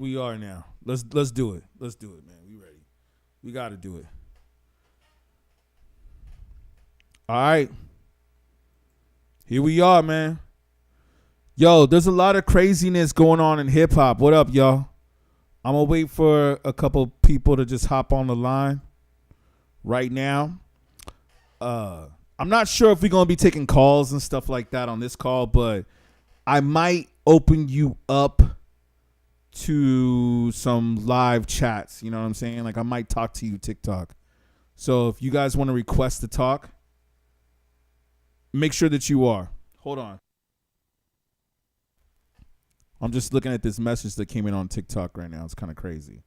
We are now. Let's do it. Let's do it, man. We ready. We got to do it. All right. Here we are, man. Yo, there's a lot of craziness going on in hip hop. What up, y'all? I'm going to wait for a couple people to just hop on the line right now. I'm not sure if we're going to be taking calls and stuff like that on this call, but I might open you up to some live chats. You know what I'm saying? Like I might talk to you TikTok. So if you guys want to request to talk, make sure that you are. Hold on. I'm just looking at this message that came in on TikTok right now. It's kind of crazy.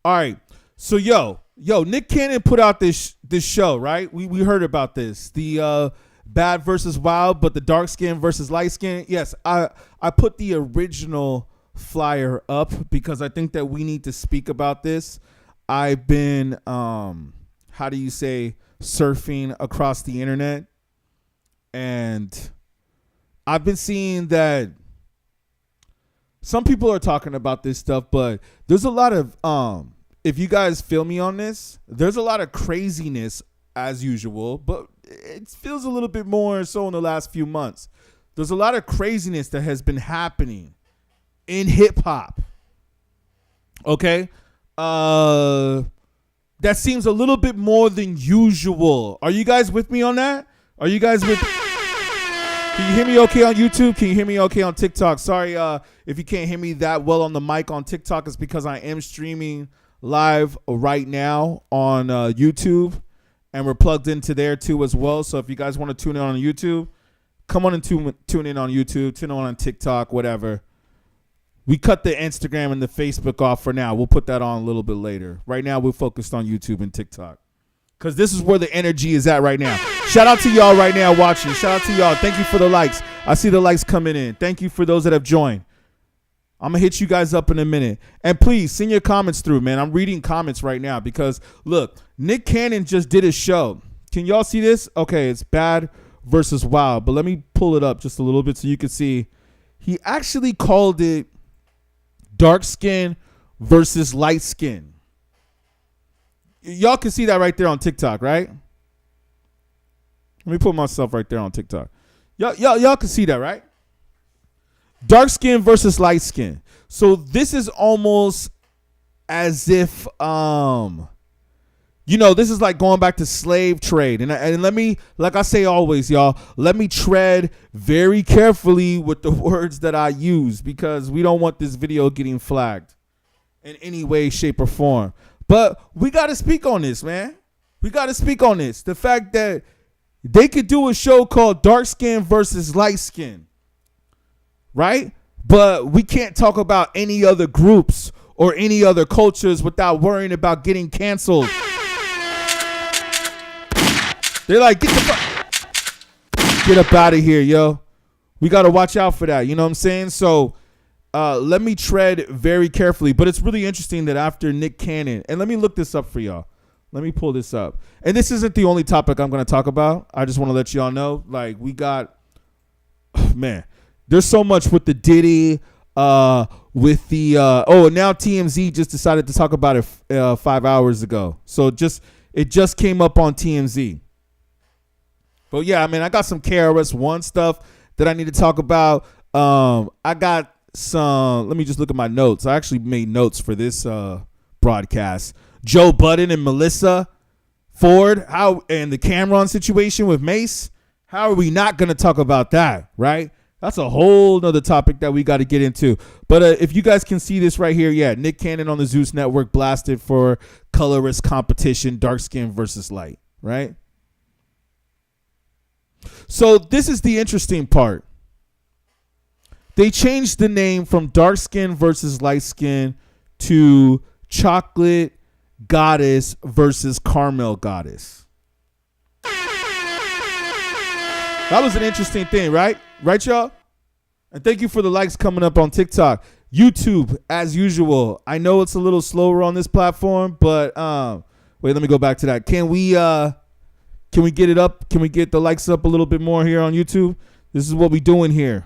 All right. So yo, Nick Cannon put out this show, right? We heard about this. The bad versus wild, but the dark skin versus light skin. Yes, I put the original flyer up because I think that we need to speak about this. I've been surfing across the internet, and I've been seeing that some people are talking about this stuff, but there's a lot of if you guys feel me on this, there's a lot of craziness as usual, but it feels a little bit more so in the last few months. There's a lot of craziness that has been happening in hip hop. Okay. That seems a little bit more than usual. Are you guys with me on that? Are you guys with? Can you hear me okay on YouTube? Can you hear me okay on TikTok? Sorry if you can't hear me that well on the mic on TikTok. It's because I am streaming live right now on YouTube, and we're plugged into there too as well. So if you guys want to tune in on YouTube, come on and tune in on YouTube, tune in on TikTok, whatever. We cut the Instagram and the Facebook off for now. We'll put that on a little bit later. Right now, we're focused on YouTube and TikTok because this is where the energy is at right now. Shout out to y'all right now watching. Shout out to y'all. Thank you for the likes. I see the likes coming in. Thank you for those that have joined. I'm going to hit you guys up in a minute. And please send your comments through, man. I'm reading comments right now because, look, Nick Cannon just did a show. Can y'all see this? Okay, it's bad versus wild. But let me pull it up just a little bit so you can see. He actually called it dark skin versus light skin. Y'all can see that right there on TikTok, right? Let me put myself right there on TikTok. Y'all can see that, right? Dark skin versus light skin. So this is almost as if, this is like going back to slave trade. And let me, like I say always, y'all, let me tread very carefully with the words that I use because we don't want this video getting flagged in any way, shape, or form. But we got to speak on this, man. We got to speak on this. The fact that they could do a show called Dark Skin versus Light Skin, right? But we can't talk about any other groups or any other cultures without worrying about getting canceled. They're like, get up out of here, yo. We got to watch out for that. You know what I'm saying? So let me tread very carefully. But it's really interesting that after Nick Cannon, and let me look this up for y'all. Let me pull this up. And this isn't the only topic I'm going to talk about. I just want to let y'all know, like, we got, man, there's so much with the Diddy, with the, now TMZ just decided to talk about it 5 hours ago. So it just came up on TMZ. But yeah, I mean, I got some KRS-One stuff that I need to talk about. I got some, let me just look at my notes. I actually made notes for this broadcast. Joe Budden and Melyssa Ford, and the Cam'ron situation with Mace. How are we not going to talk about that, right? That's a whole nother topic that we got to get into. But if you guys can see this right here, yeah, Nick Cannon on the Zeus Network blasted for colorist competition, dark skin versus light, right? So this is the interesting part. They changed the name from dark skin versus light skin to chocolate goddess versus caramel goddess. That was an interesting thing, right? Right, y'all? And thank you for the likes coming up on TikTok. YouTube, as usual. I know it's a little slower on this platform, but wait, let me go back to that. Can we get it up? Can we get the likes up a little bit more here on YouTube? This is what we doing here.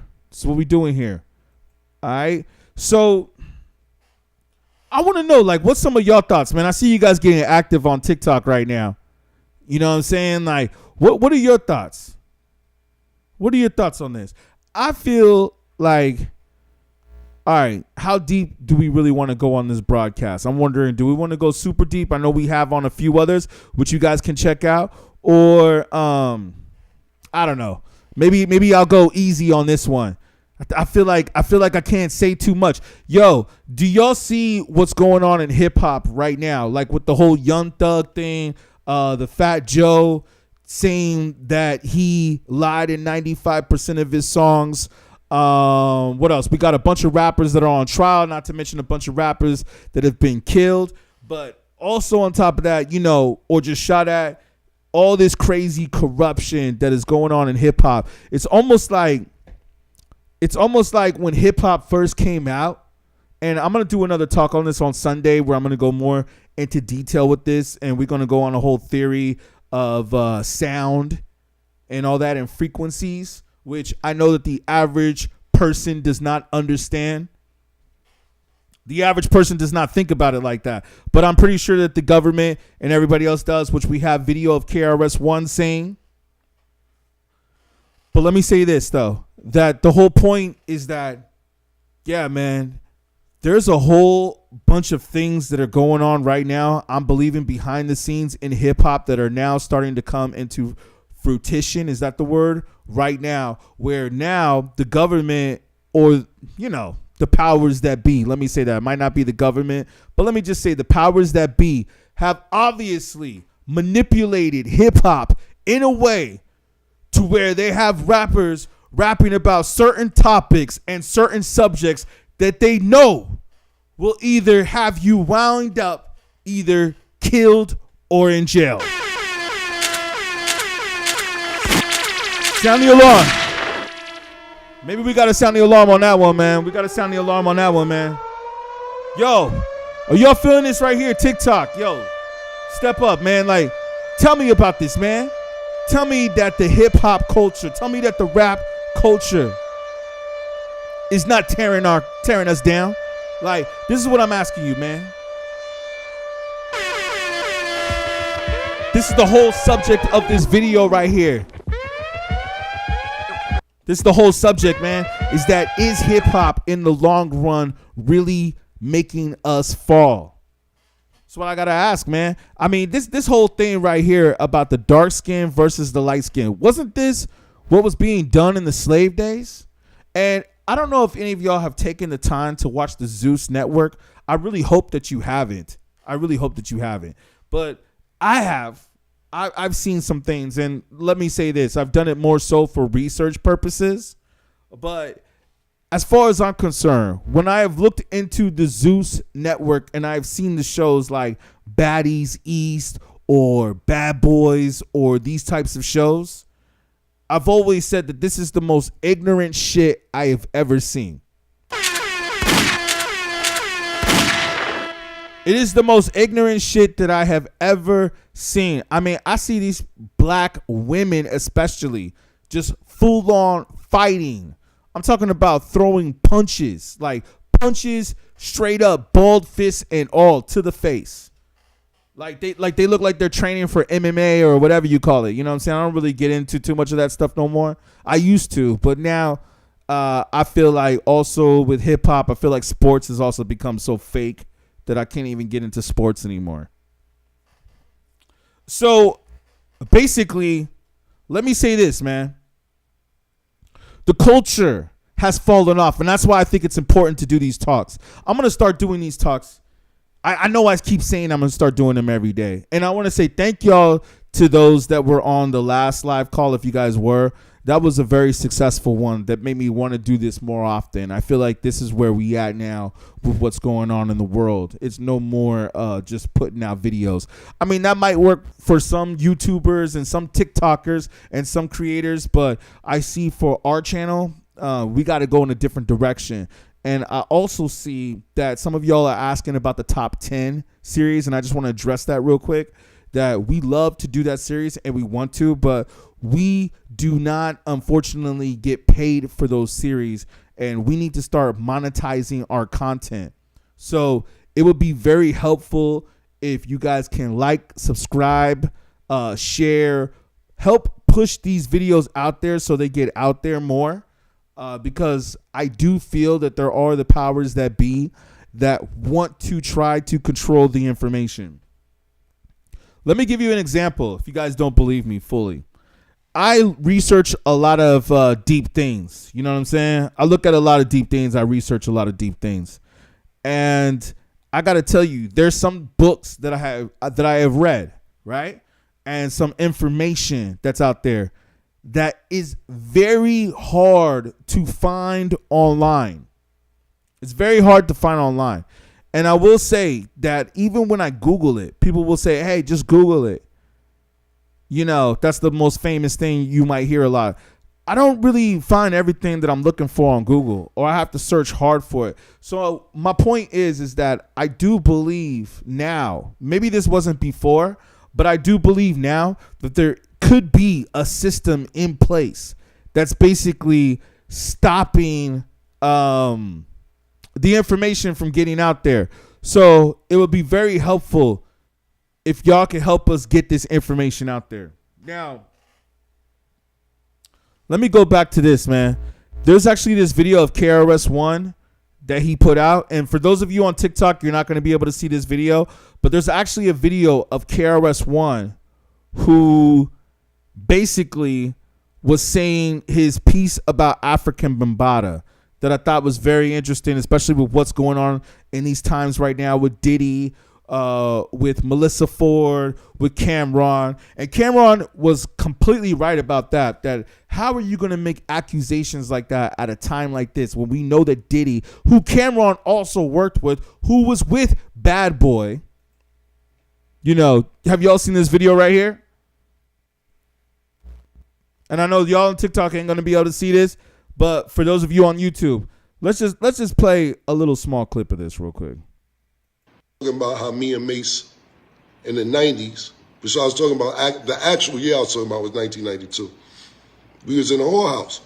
All right. So I want to know, like, what's some of y'all thoughts, man? I see you guys getting active on TikTok right now. You know what I'm saying? Like, what are your thoughts? What are your thoughts on this? I feel like, all right, how deep do we really want to go on this broadcast? I'm wondering, do we want to go super deep? I know we have on a few others, which you guys can check out. Or, I don't know. Maybe I'll go easy on this one. I feel like I can't say too much. Yo, do y'all see what's going on in hip hop right now? Like with the whole Young Thug thing, the Fat Joe saying that he lied in 95% of his songs. What else? We got a bunch of rappers that are on trial, not to mention a bunch of rappers that have been killed. But also on top of that, you know, or just shot at, all this crazy corruption that is going on in hip hop. It's almost like when hip hop first came out, and I'm going to do another talk on this on Sunday where I'm going to go more into detail with this, and we're going to go on a whole theory of sound and all that and frequencies, which I know that the average person does not understand. The average person does not think about it like that. But I'm pretty sure that the government and everybody else does, which we have video of KRS-One saying. But let me say this, though, that the whole point is that, yeah, man, there's a whole bunch of things that are going on right now, I'm believing, behind the scenes in hip-hop that are now starting to come into fruition. Is that the word? Right now, where now the government, or, you know, the powers that be, let me say that, it might not be the government, but let me just say the powers that be have obviously manipulated hip-hop in a way to where they have rappers rapping about certain topics and certain subjects that they know will either have you wound up, either killed or in jail. Sound the alarm. Maybe we got to sound the alarm on that one, man. We got to sound the alarm on that one, man. Yo, are y'all feeling this right here? TikTok, yo, step up, man. Like, tell me about this, man. Tell me that the hip hop culture, tell me that the rap culture is not tearing us down. Like, this is what I'm asking you, man. This is the whole subject of this video right here. This is the whole subject, man, is hip hop in the long run really making us fall? That's what I got to ask, man. I mean, this whole thing right here about the dark skin versus the light skin, wasn't this what was being done in the slave days? And I don't know if any of y'all have taken the time to watch the Zeus Network. I really hope that you haven't. But I have. I've seen some things, and let me say this. I've done it more so for research purposes. But as far as I'm concerned, when I have looked into the Zeus Network and I've seen the shows like Baddies East or Bad Boys or these types of shows, I've always said that this is the most ignorant shit I have ever seen. It is the most ignorant shit that I have ever seen. I mean, I see these black women especially just full on fighting. I'm talking about throwing punches, like punches straight up, bald fists and all to the face. Like they look like they're training for MMA or whatever you call it. You know what I'm saying? I don't really get into too much of that stuff no more. I used to, but now I feel like also with hip hop, I feel like sports has also become so fake that I can't even get into sports anymore. So basically, let me say this, man. The culture has fallen off, and that's why I think it's important to do these talks. I'm going to start doing these talks. I know I keep saying I'm going to start doing them every day. And I want to say thank y'all to those that were on the last live call, if you guys were. That was a very successful one that made me want to do this more often. I feel like this is where we at now with what's going on in the world. It's no more just putting out videos. I mean, that might work for some YouTubers and some TikTokers and some creators, but I see for our channel, we got to go in a different direction. And I also see that some of y'all are asking about the top 10 series, and I just want to address that real quick, that we love to do that series and we want to, but we do not, unfortunately, get paid for those series, and we need to start monetizing our content. So it would be very helpful if you guys can like, subscribe, share, help push these videos out there so they get out there more. Because I do feel that there are the powers that be that want to try to control the information. Let me give you an example if you guys don't believe me fully. I research a lot of deep things. You know what I'm saying? I look at a lot of deep things. I research a lot of deep things. And I got to tell you, there's some books that I have read, right? And some information that's out there that is very hard to find online. It's very hard to find online. And I will say that even when I Google it, people will say, hey, just Google it. You know, that's the most famous thing you might hear a lot. I don't really find everything that I'm looking for on Google, or I have to search hard for it. So my point is that I do believe now, maybe this wasn't before, but I do believe now that there could be a system in place that's basically stopping the information from getting out there. So it would be very helpful if y'all can help us get this information out there. Now, let me go back to this, man. There's actually this video of KRS-One that he put out. And for those of you on TikTok, you're not going to be able to see this video. But there's actually a video of KRS-One who basically was saying his piece about African Bambaataa that I thought was very interesting, especially with what's going on in these times right now with Diddy, with Melyssa Ford, with Cam'ron. And Cam'ron was completely right about that how are you going to make accusations like that at a time like this when we know that Diddy, who Cam'ron also worked with, who was with Bad Boy, you know, have y'all seen this video right here? And I know y'all on TikTok ain't going to be able to see this, but for those of you on YouTube, let's just play a little small clip of this real quick. Talking about how me and Mace in the 90s, which I was talking about, the actual year I was talking about was 1992. We was in a whorehouse.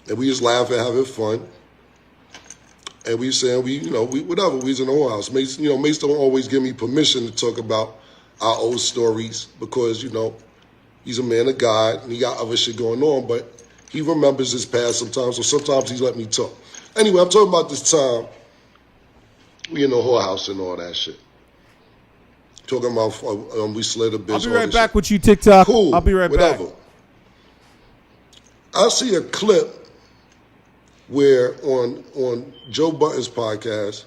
And we just laughing, having fun. And we saying, whatever, we was in a whorehouse. Mace, Mace don't always give me permission to talk about our old stories because, he's a man of God and he got other shit going on, but he remembers his past sometimes, so sometimes he let me talk. Anyway, I'm talking about this time we in the whorehouse and all that shit. Talking about we slid a bitch. I'll be right back with you, TikTok. Cool. I'll be right back. I see a clip where on Joe Budden's podcast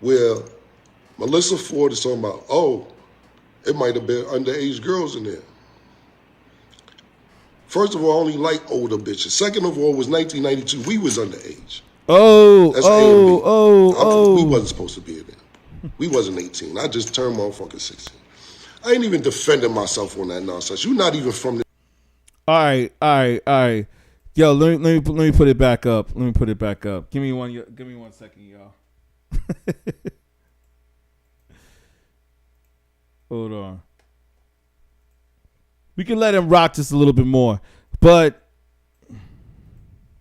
where Melyssa Ford is talking about, it might have been underage girls in there. First of all, I only like older bitches. Second of all, it was 1992. We was underage. We wasn't supposed to be in there. We wasn't 18. I just turned motherfucking 16. I ain't even defending myself on that nonsense. You're not even from the... All right. Yo, let me put it back up. Give me one second, y'all. Hold on. We can let him rock just a little bit more, but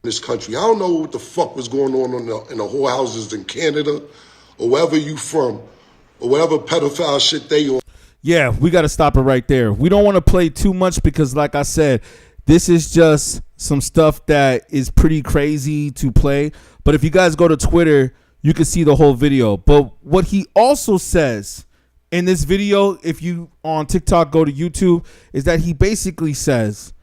this country, I don't know what the fuck was going on in the whorehouses in Canada or wherever you from or whatever pedophile shit they on. Yeah, we got to stop it right there. We don't want to play too much because, like I said, this is just some stuff that is pretty crazy to play. But if you guys go to Twitter, you can see the whole video. But what he also says in this video, if you on TikTok go to YouTube, is that he basically says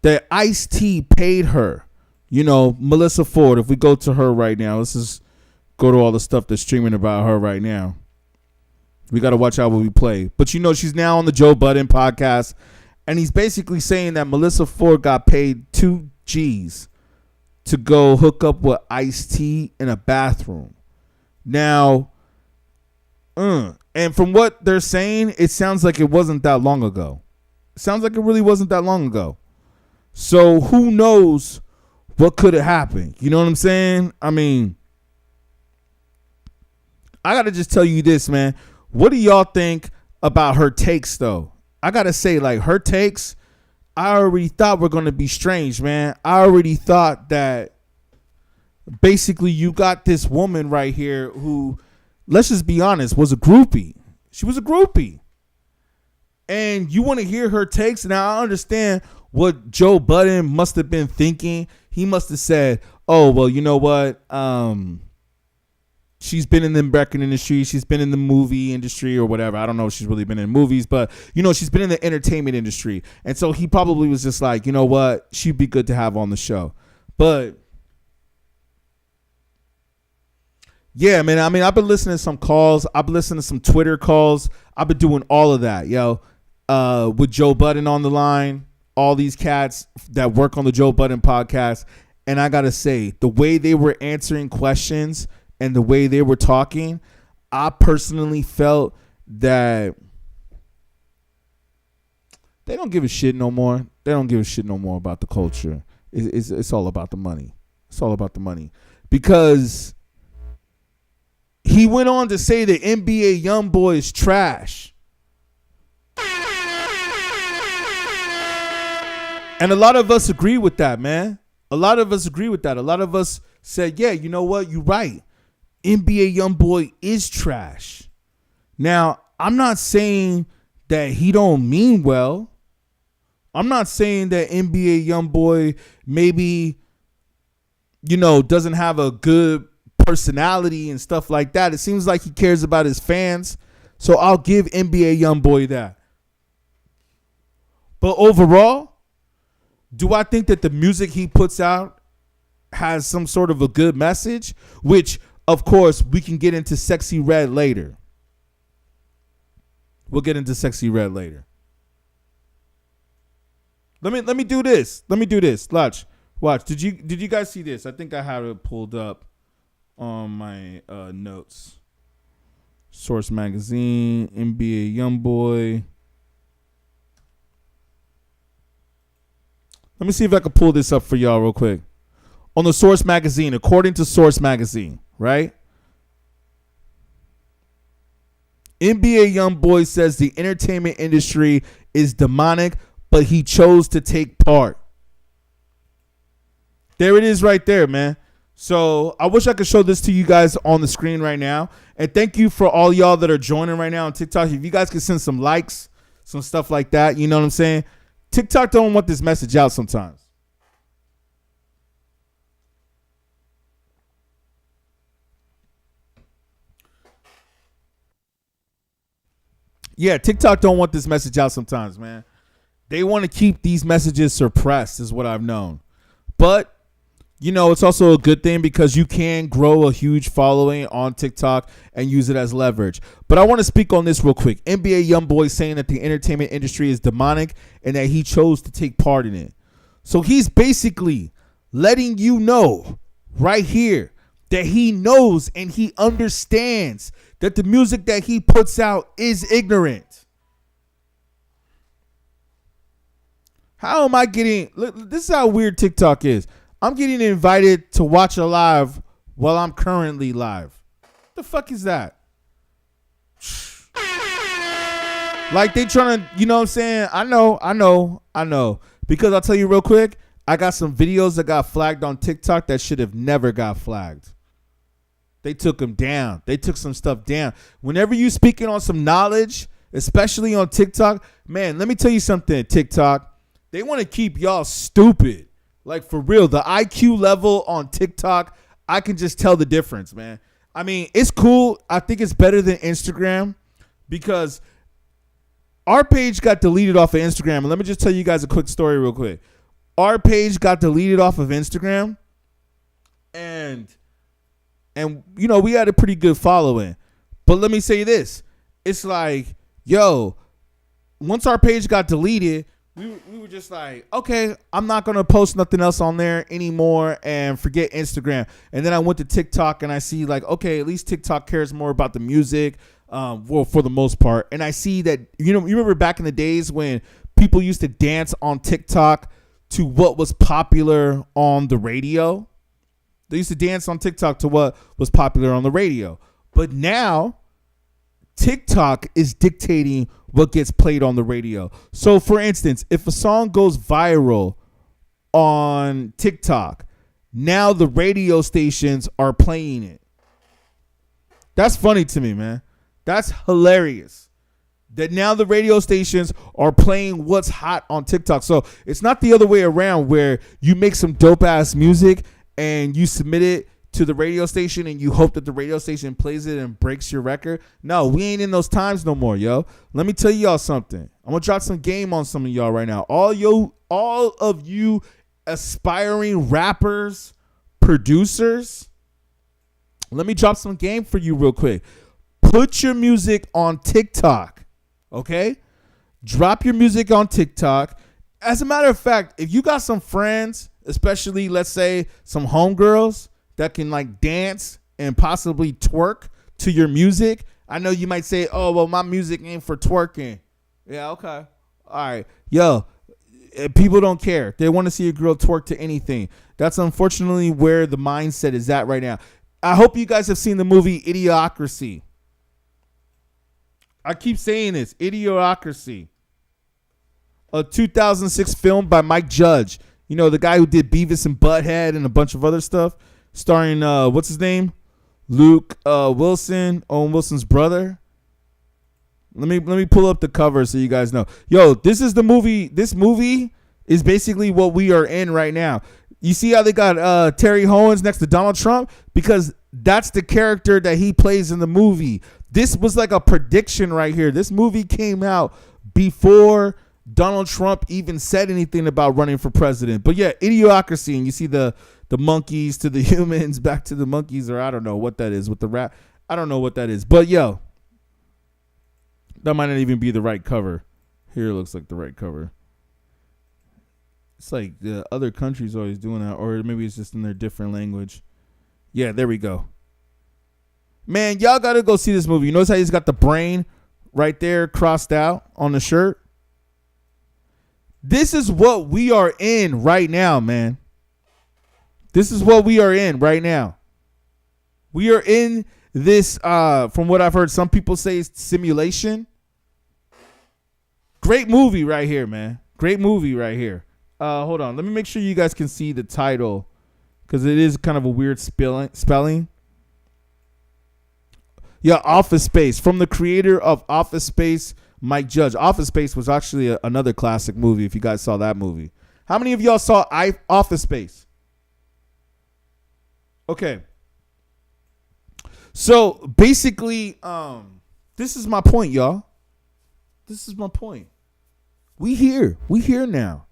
that Ice-T paid her, Melyssa Ford. If we go to her right now, let's just go to all the stuff that's streaming about her right now. We got to watch out what we play. But she's now on the Joe Budden podcast, and he's basically saying that Melyssa Ford got paid 2 G's to go hook up with Ice-T in a bathroom. Now, and from what they're saying, it sounds like it wasn't that long ago. It sounds like it really wasn't that long ago. So who knows what could have happened? You know what I'm saying? I mean, I got to just tell you this, man. What do y'all think about her takes, though? I got to say, like, her takes, I already thought were going to be strange, man. I already thought that basically you got this woman right here who, let's just be honest, was a groupie. She was a groupie. And you want to hear her takes. Now, I understand what Joe Budden must have been thinking. He must have said, oh, well, you know what? She's been in the record industry. She's been in the movie industry or whatever. I don't know if she's really been in movies, but, you know, she's been in the entertainment industry. And so he probably was just like, you know what? She'd be good to have on the show. But yeah, man, I mean, I've been listening to some calls. I've been listening to some Twitter calls. I've been doing all of that, yo. With Joe Budden on the line, all these cats that work on the Joe Budden podcast. And I got to say, the way they were answering questions and the way they were talking, I personally felt that they don't give a shit no more. They don't give a shit no more about the culture. It's all about the money. It's all about the money. Because he went on to say the NBA YoungBoy is trash. And a lot of us agree with that, man. A lot of us agree with that. A lot of us said, yeah, you know what? You're right. NBA YoungBoy is trash. Now, I'm not saying that he don't mean well. I'm not saying that NBA YoungBoy maybe, you know, doesn't have a good personality and stuff like that. It seems like he cares about his fans. So I'll give NBA YoungBoy that. But overall, do I think that the music he puts out has some sort of a good message? Which, of course, we can get into Sexy Red later. We'll get into Sexy Red later. Let me do this. Watch. Did you guys see this? I think I have it pulled up on my notes. Source Magazine, NBA YoungBoy. Let me see if I can pull this up for y'all real quick. On the Source Magazine, according to Source Magazine, right? NBA YoungBoy says the entertainment industry is demonic, but he chose to take part. There it is right there, man. So I wish I could show this to you guys on the screen right now. And thank you for all y'all that are joining right now on TikTok. If you guys could send some likes, some stuff like that, you know what I'm saying? TikTok don't want this message out sometimes. Yeah, TikTok don't want this message out sometimes, man. They want to keep these messages suppressed is what I've known. But, you know, it's also a good thing because you can grow a huge following on TikTok and use it as leverage. But I want to speak on this real quick. NBA YoungBoy saying that the entertainment industry is demonic and that he chose to take part in it. So he's basically letting you know right here that he knows and he understands that the music that he puts out is ignorant. How am I getting... Look, this is how weird TikTok is. I'm getting invited to watch a live while I'm currently live. The fuck is that? Like they trying to, you know what I'm saying? I know. Because I'll tell you real quick, I got some videos that got flagged on TikTok that should have never got flagged. They took them down. They took some stuff down. Whenever you speaking on some knowledge, especially on TikTok, man, let me tell you something, TikTok. They want to keep y'all stupid. Like, for real, the IQ level on TikTok, I can just tell the difference, man. I mean, it's cool. I think it's better than Instagram because our page got deleted off of Instagram. And let me just tell you guys a quick story real quick. Our page got deleted off of Instagram. And you know, we had a pretty good following. But let me say this. It's like, yo, once our page got deleted, we were just like, okay, I'm not going to post nothing else on there anymore and forget Instagram. And then I went to TikTok and I see like, okay, at least TikTok cares more about the music, well, for the most part. And I see that, you know, you remember back in the days when people used to dance on TikTok to what was popular on the radio? They used to dance on TikTok to what was popular on the radio. But now TikTok is dictating what gets played on the radio. So, for instance, if a song goes viral on TikTok, now the radio stations are playing it. That's funny to me, man. That's hilarious. That now the radio stations are playing what's hot on TikTok. So it's not the other way around where you make some dope ass music and you submit it to the radio station and you hope that the radio station plays it and breaks your record. No, we ain't in those times no more, yo. Let me tell y'all something. I'm gonna drop some game on some of y'all right now. All of you aspiring rappers, producers, let me drop some game for you real quick. Put your music on TikTok, okay? Drop your music on TikTok. As a matter of fact, if you got some friends, especially let's say some homegirls that can like dance and possibly twerk to your music. I know you might say, oh, well, my music ain't for twerking. Yeah, okay. All right. Yo, people don't care. They want to see a girl twerk to anything. That's unfortunately where the mindset is at right now. I hope you guys have seen the movie Idiocracy. I keep saying this, Idiocracy. A 2006 film by Mike Judge. You know, the guy who did Beavis and Butthead and a bunch of other stuff. Starring, what's his name? Luke Wilson, Owen Wilson's brother. Let me pull up the cover so you guys know. Yo, this is the movie. This movie is basically what we are in right now. You see how they got Terry Owens next to Donald Trump? Because that's the character that he plays in the movie. This was like a prediction right here. This movie came out before Donald Trump even said anything about running for president. But yeah, Idiocracy, and you see the monkeys to the humans, back to the monkeys, or I don't know what that is with the rap. I don't know what that is. But yo, that might not even be the right cover. Here looks like the right cover. It's like the other countries always doing that, or maybe it's just in their different language. Yeah, there we go. Man, y'all got to go see this movie. You notice how he's got the brain right there crossed out on the shirt? This is what we are in right now, man. This is what we are in right now. We are in this, from what I've heard, some people say it's simulation. Great movie right here, man. Great movie right here. Hold on. Let me make sure you guys can see the title because it is kind of a weird spelling. Yeah, Office Space. From the creator of Office Space, Mike Judge. Office Space was actually another classic movie if you guys saw that movie. How many of y'all saw Office Space? Okay. So basically, this is my point, y'all. This is my point. We here now.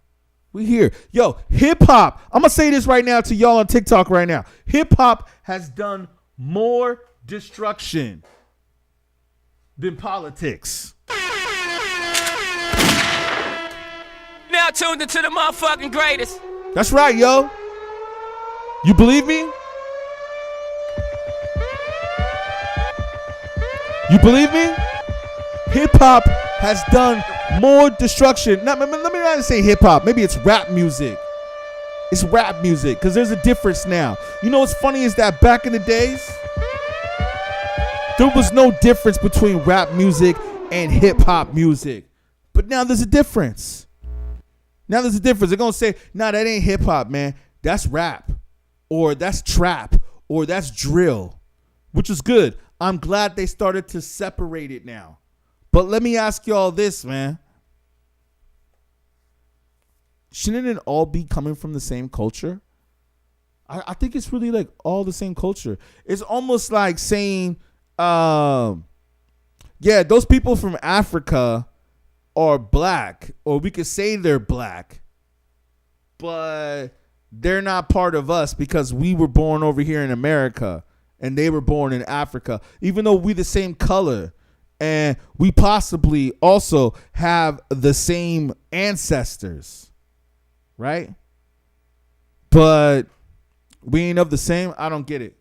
We here. Yo, hip hop. I'm going to say this right now to y'all on TikTok right now. Hip hop has done more destruction than politics. Now tuned into the motherfucking greatest. That's right, yo. You believe me? You believe me? Hip hop has done more destruction. Now, let me not say hip hop. Maybe it's rap music. It's rap music because there's a difference now. You know what's funny is that back in the days, there was no difference between rap music and hip hop music. But now there's a difference. Now there's a difference. They're going to say, nah, that ain't hip hop, man. That's rap. Or that's trap. Or that's drill. Which is good. I'm glad they started to separate it now. But let me ask y'all this, man. Shouldn't it all be coming from the same culture? I think it's really like all the same culture. It's almost like saying, yeah, those people from Africa are black, or we could say they're black, but they're not part of us because we were born over here in America and they were born in Africa, even though we the same color and we possibly also have the same ancestors, right? But we ain't of the same. I don't get it.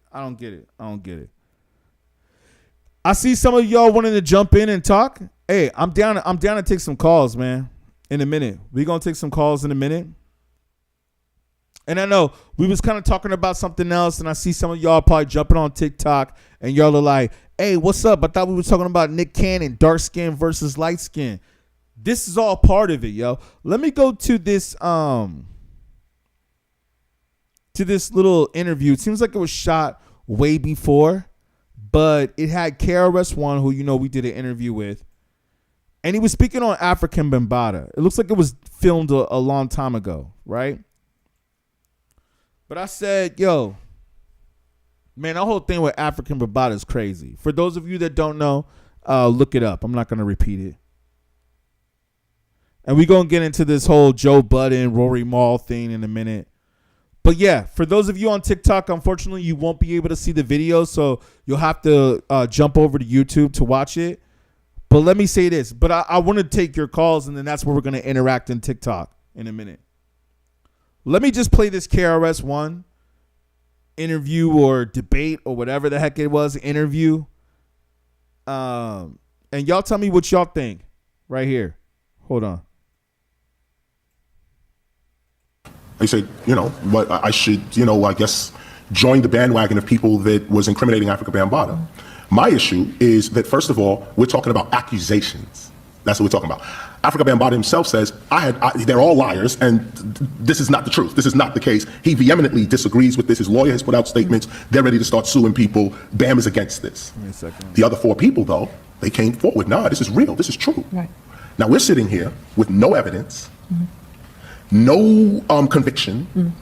I see some of y'all wanting to jump in and talk. Hey, I'm down to take some calls, man, in a minute. We're going to take some calls in a minute. And I know we was kind of talking about something else, and I see some of y'all probably jumping on TikTok, and y'all are like, hey, what's up? I thought we were talking about Nick Cannon, dark skin versus light skin. This is all part of it, yo. Let me go to this to this little interview. It seems like it was shot way before, but it had KRS-One, who we did an interview with, and he was speaking on African Bambaataa. It looks like it was filmed a long time ago, right? But I said, yo, man, that whole thing with African Bambaataa is crazy. For those of you that don't know, look it up. I'm not going to repeat it. And we're going to get into this whole Joe Budden, Rory Mal thing in a minute. But yeah, for those of you on TikTok, unfortunately, you won't be able to see the video, so you'll have to jump over to YouTube to watch it. But let me say this. But I want to take your calls, and then that's where we're going to interact in TikTok in a minute. Let me just play this KRS-One interview or debate or whatever the heck it was, interview. And y'all tell me what y'all think right here. Hold on. They said, but I should, I guess, join the bandwagon of people that was incriminating Africa Bambaataa. My issue is that, first of all, we're talking about accusations. That's what we're talking about. Africa Bambaataa himself says, they're all liars, and this is not the truth. This is not the case. He vehemently disagrees with this. His lawyer has put out statements. They're ready to start suing people. Bam is against this. Give me a second. The other 4 people, though, they came forward. Nah, this is real. This is true. Right. Now, we're sitting here with no evidence, no conviction,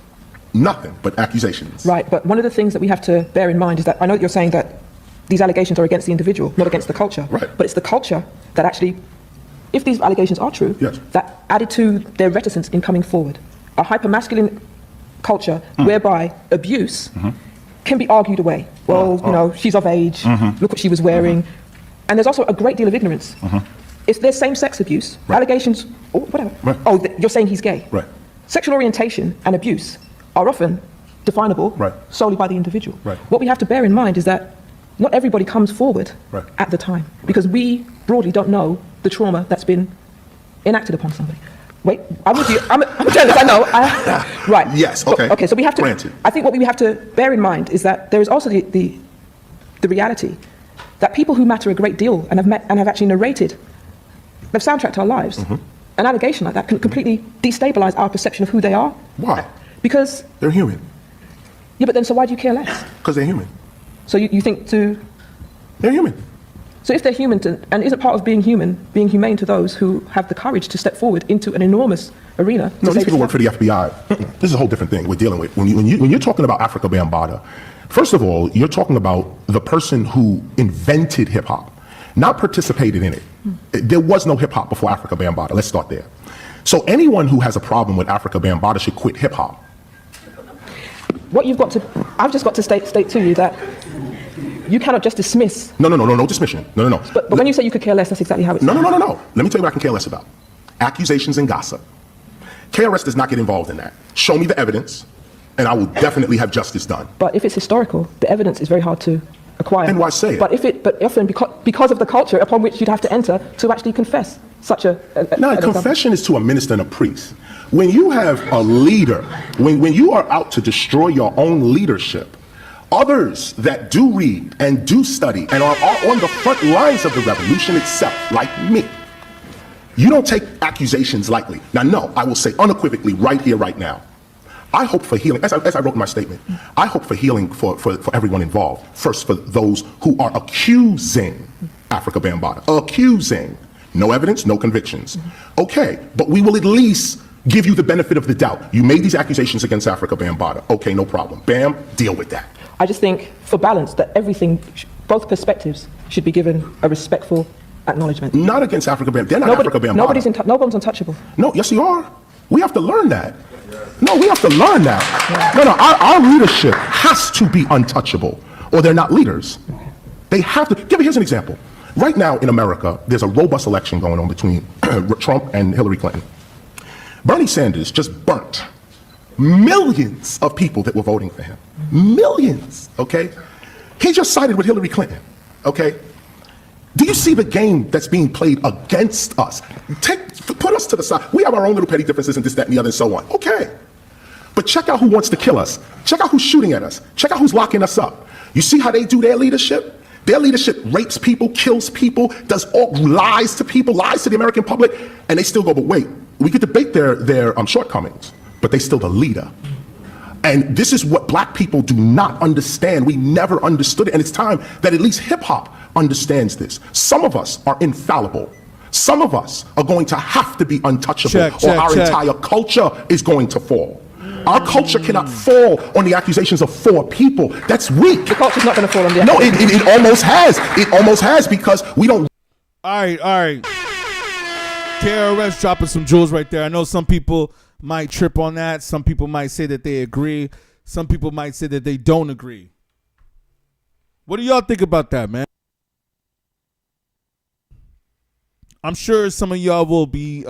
nothing but accusations. Right, but one of the things that we have to bear in mind is that I know that you're saying that these allegations are against the individual, not against the culture. Right. But it's the culture that actually, if these allegations are true, yes, that added to their reticence in coming forward. A hyper-masculine culture whereby abuse can be argued away. Well, she's of age, look what she was wearing. And there's also a great deal of ignorance. If there's same-sex abuse, allegations, or whatever, you're saying he's gay. Right. Sexual orientation and abuse are often definable solely by the individual. Right. What we have to bear in mind is that not everybody comes forward at the time, because we broadly don't know the trauma that's been enacted upon somebody. Wait, I'm with you. I'm a journalist, I know. Right. Yes, okay. Okay, so we have to, granted. I think what we have to bear in mind is that there is also the reality that people who matter a great deal and have actually narrated, they've soundtracked our lives. An allegation like that can completely destabilize our perception of who they are. Why? Because they're human. Yeah, but then so why do you care less? Because they're human. So you think they're human. So if they're human, and isn't part of being human, being humane to those who have the courage to step forward into an enormous arena? No, these people work for the FBI. This is a whole different thing we're dealing with. When you're talking about Africa Bambaataa, first of all, you're talking about the person who invented hip hop, not participated in it. There was no hip hop before Africa Bambaataa. Let's start there. So anyone who has a problem with Africa Bambaataa should quit hip hop. I've just got to state to you that you cannot just dismiss. No dismission. No. But when you say you could care less, that's exactly how it's. No. Let me tell you what I can care less about. Accusations and gossip. KRS does not get involved in that. Show me the evidence, and I will definitely have justice done. But if it's historical, the evidence is very hard to acquire. And why say it? But often because of the culture upon which you'd have to enter to actually confess such a confession is to a minister and a priest. When you have a leader, when you are out to destroy your own leadership, others that do read and do study and are on the front lines of the revolution itself, like me, you don't take accusations lightly. Now, no, I will say unequivocally right here, right now, I hope for healing, as I wrote in my statement, I hope for healing for everyone involved. First, for those who are accusing Africa Bambaataa, accusing. No evidence, no convictions. Okay, but we will at least give you the benefit of the doubt. You made these accusations against Africa Bambaataa. Okay, no problem. Bam, deal with that. I just think, for balance, that everything, both perspectives, should be given a respectful acknowledgement. Not against Africa Bambaataa. They're not Africa Bambaataa. No one's untouchable. No, yes, you are. We have to learn that. No, we have to learn that. Yeah. No, our leadership has to be untouchable, or they're not leaders. They have to. Here's an example. Right now in America, there's a robust election going on between Trump and Hillary Clinton. Bernie Sanders just burnt millions of people that were voting for him. Millions, okay? He just sided with Hillary Clinton, okay? Do you see the game that's being played against us? Put us to the side. We have our own little petty differences and this, that, and the other, and so on. Okay. But check out who wants to kill us. Check out who's shooting at us. Check out who's locking us up. You see how they do their leadership? Their leadership rapes people, kills people, does all lies to people, lies to the American public, and they still go, but wait, we could debate their shortcomings, but they still the leader. And this is what black people do not understand. We never understood it. And it's time that at least hip hop understands this. Some of us are infallible. Some of us are going to have to be untouchable, or our entire culture is going to fall. Our culture cannot fall on the accusations of 4 people. That's weak. The culture's not going to fall on the No, it almost has. It almost has, because we don't. All right. KRS dropping some jewels right there. I know some people might trip on that. Some people might say that they agree. Some people might say that they don't agree. What do y'all think about that, man? I'm sure some of y'all will be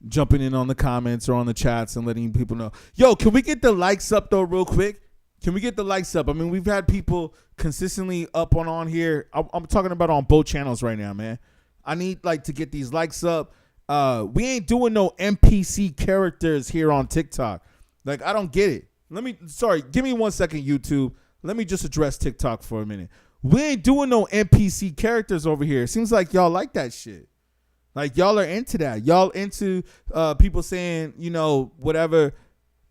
jumping in on the comments or on the chats and letting people know. Yo, can we get the likes up though real quick? Can we get the likes up? I mean, we've had people consistently up on here. I'm talking about on both channels right now, man. I need to get these likes up. We ain't doing no NPC characters here on TikTok. I don't get it. Give me 1 second, YouTube. Let me just address TikTok for a minute. We ain't doing no NPC characters over here. It seems like y'all like that shit. Y'all are into that. Y'all into people saying, whatever.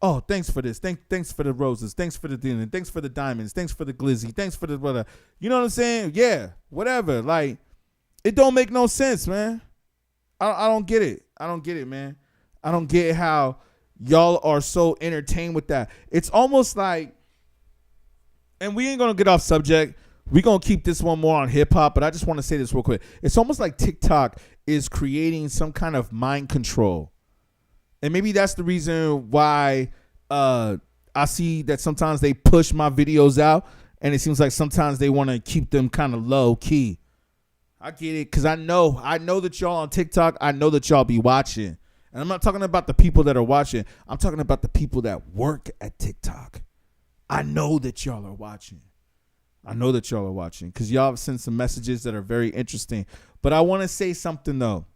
Oh, thanks for this. Thanks for the roses. Thanks for the dinner. Thanks for the diamonds. Thanks for the glizzy. Thanks for the whatever. You know what I'm saying? Yeah, whatever. It don't make no sense, man. I don't get it. I don't get it, man. I don't get how y'all are so entertained with that. It's almost like, and we ain't going to get off subject. We're going to keep this one more on hip hop, but I just want to say this real quick. It's almost like TikTok is creating some kind of mind control. And maybe that's the reason why I see that sometimes they push my videos out, and it seems like sometimes they want to keep them kind of low key. I get it, because I know that y'all on TikTok, I know that y'all be watching. And I'm not talking about the people that are watching. I'm talking about the people that work at TikTok. I know that y'all are watching. Because y'all have sent some messages that are very interesting. But I want to say something, though.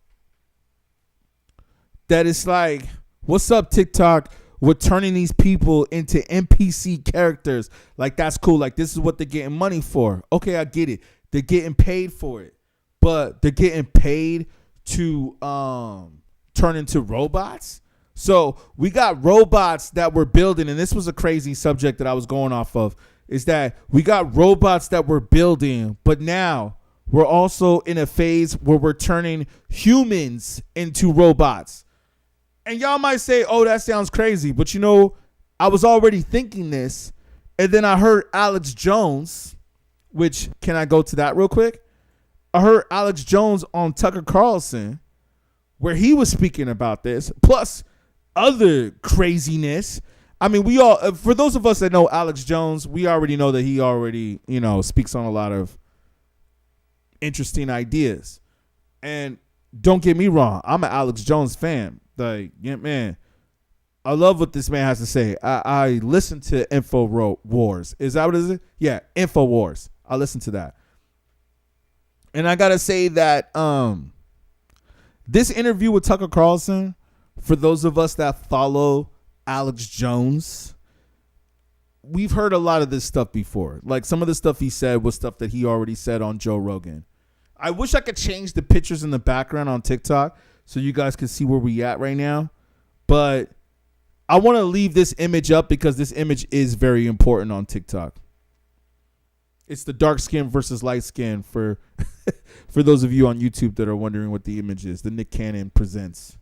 That it's like, what's up, TikTok? We're turning these people into NPC characters. That's cool. This is what they're getting money for. Okay, I get it. They're getting paid for it. But they're getting paid to turn into robots. So we got robots that we're building, and this was a crazy subject that I was going off of, is that we got robots that we're building, but now we're also in a phase where we're turning humans into robots. And y'all might say, oh, that sounds crazy. But I was already thinking this, and then I heard Alex Jones, which, can I go to that real quick? I heard Alex Jones on Tucker Carlson, where he was speaking about this, plus other craziness. I mean, we all, for those of us that know Alex Jones, we already know that he already, speaks on a lot of interesting ideas. And don't get me wrong, I'm an Alex Jones fan. Man, I love what this man has to say. I listen to Info Wars. Is that what it is? Yeah, Info Wars. I listen to that. And I got to say that this interview with Tucker Carlson, for those of us that follow Alex Jones, we've heard a lot of this stuff before. Some of the stuff he said was stuff that he already said on Joe Rogan. I wish I could change the pictures in the background on TikTok so you guys can see where we at right now. But I want to leave this image up because this image is very important on TikTok. It's the dark skin versus light skin for those of you on YouTube that are wondering what the image is. The Nick Cannon presents.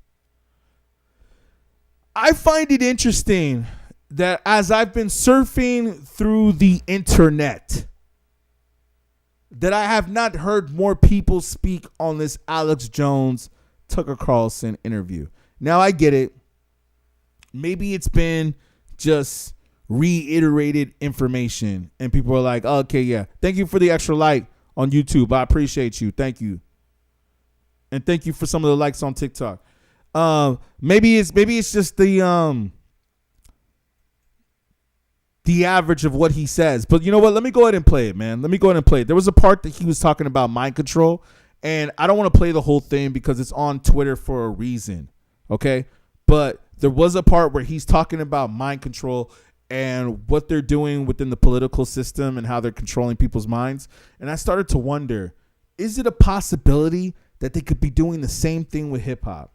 I find it interesting that as I've been surfing through the internet, that I have not heard more people speak on this Alex Jones Tucker Carlson interview. Now I get it. Maybe it's been just reiterated information and people are like, oh, okay, yeah, thank you for the extra like on YouTube. I appreciate you. Thank you. And thank you for some of the likes on TikTok. Maybe it's just the average of what he says. But you know what? Let me go ahead and play it, man. Let me go ahead and play it. There was a part that he was talking about mind control, and I don't want to play the whole thing because it's on Twitter for a reason. Okay? But there was a part where he's talking about mind control and what they're doing within the political system and how they're controlling people's minds. And I started to wonder, is it a possibility that they could be doing the same thing with hip hop?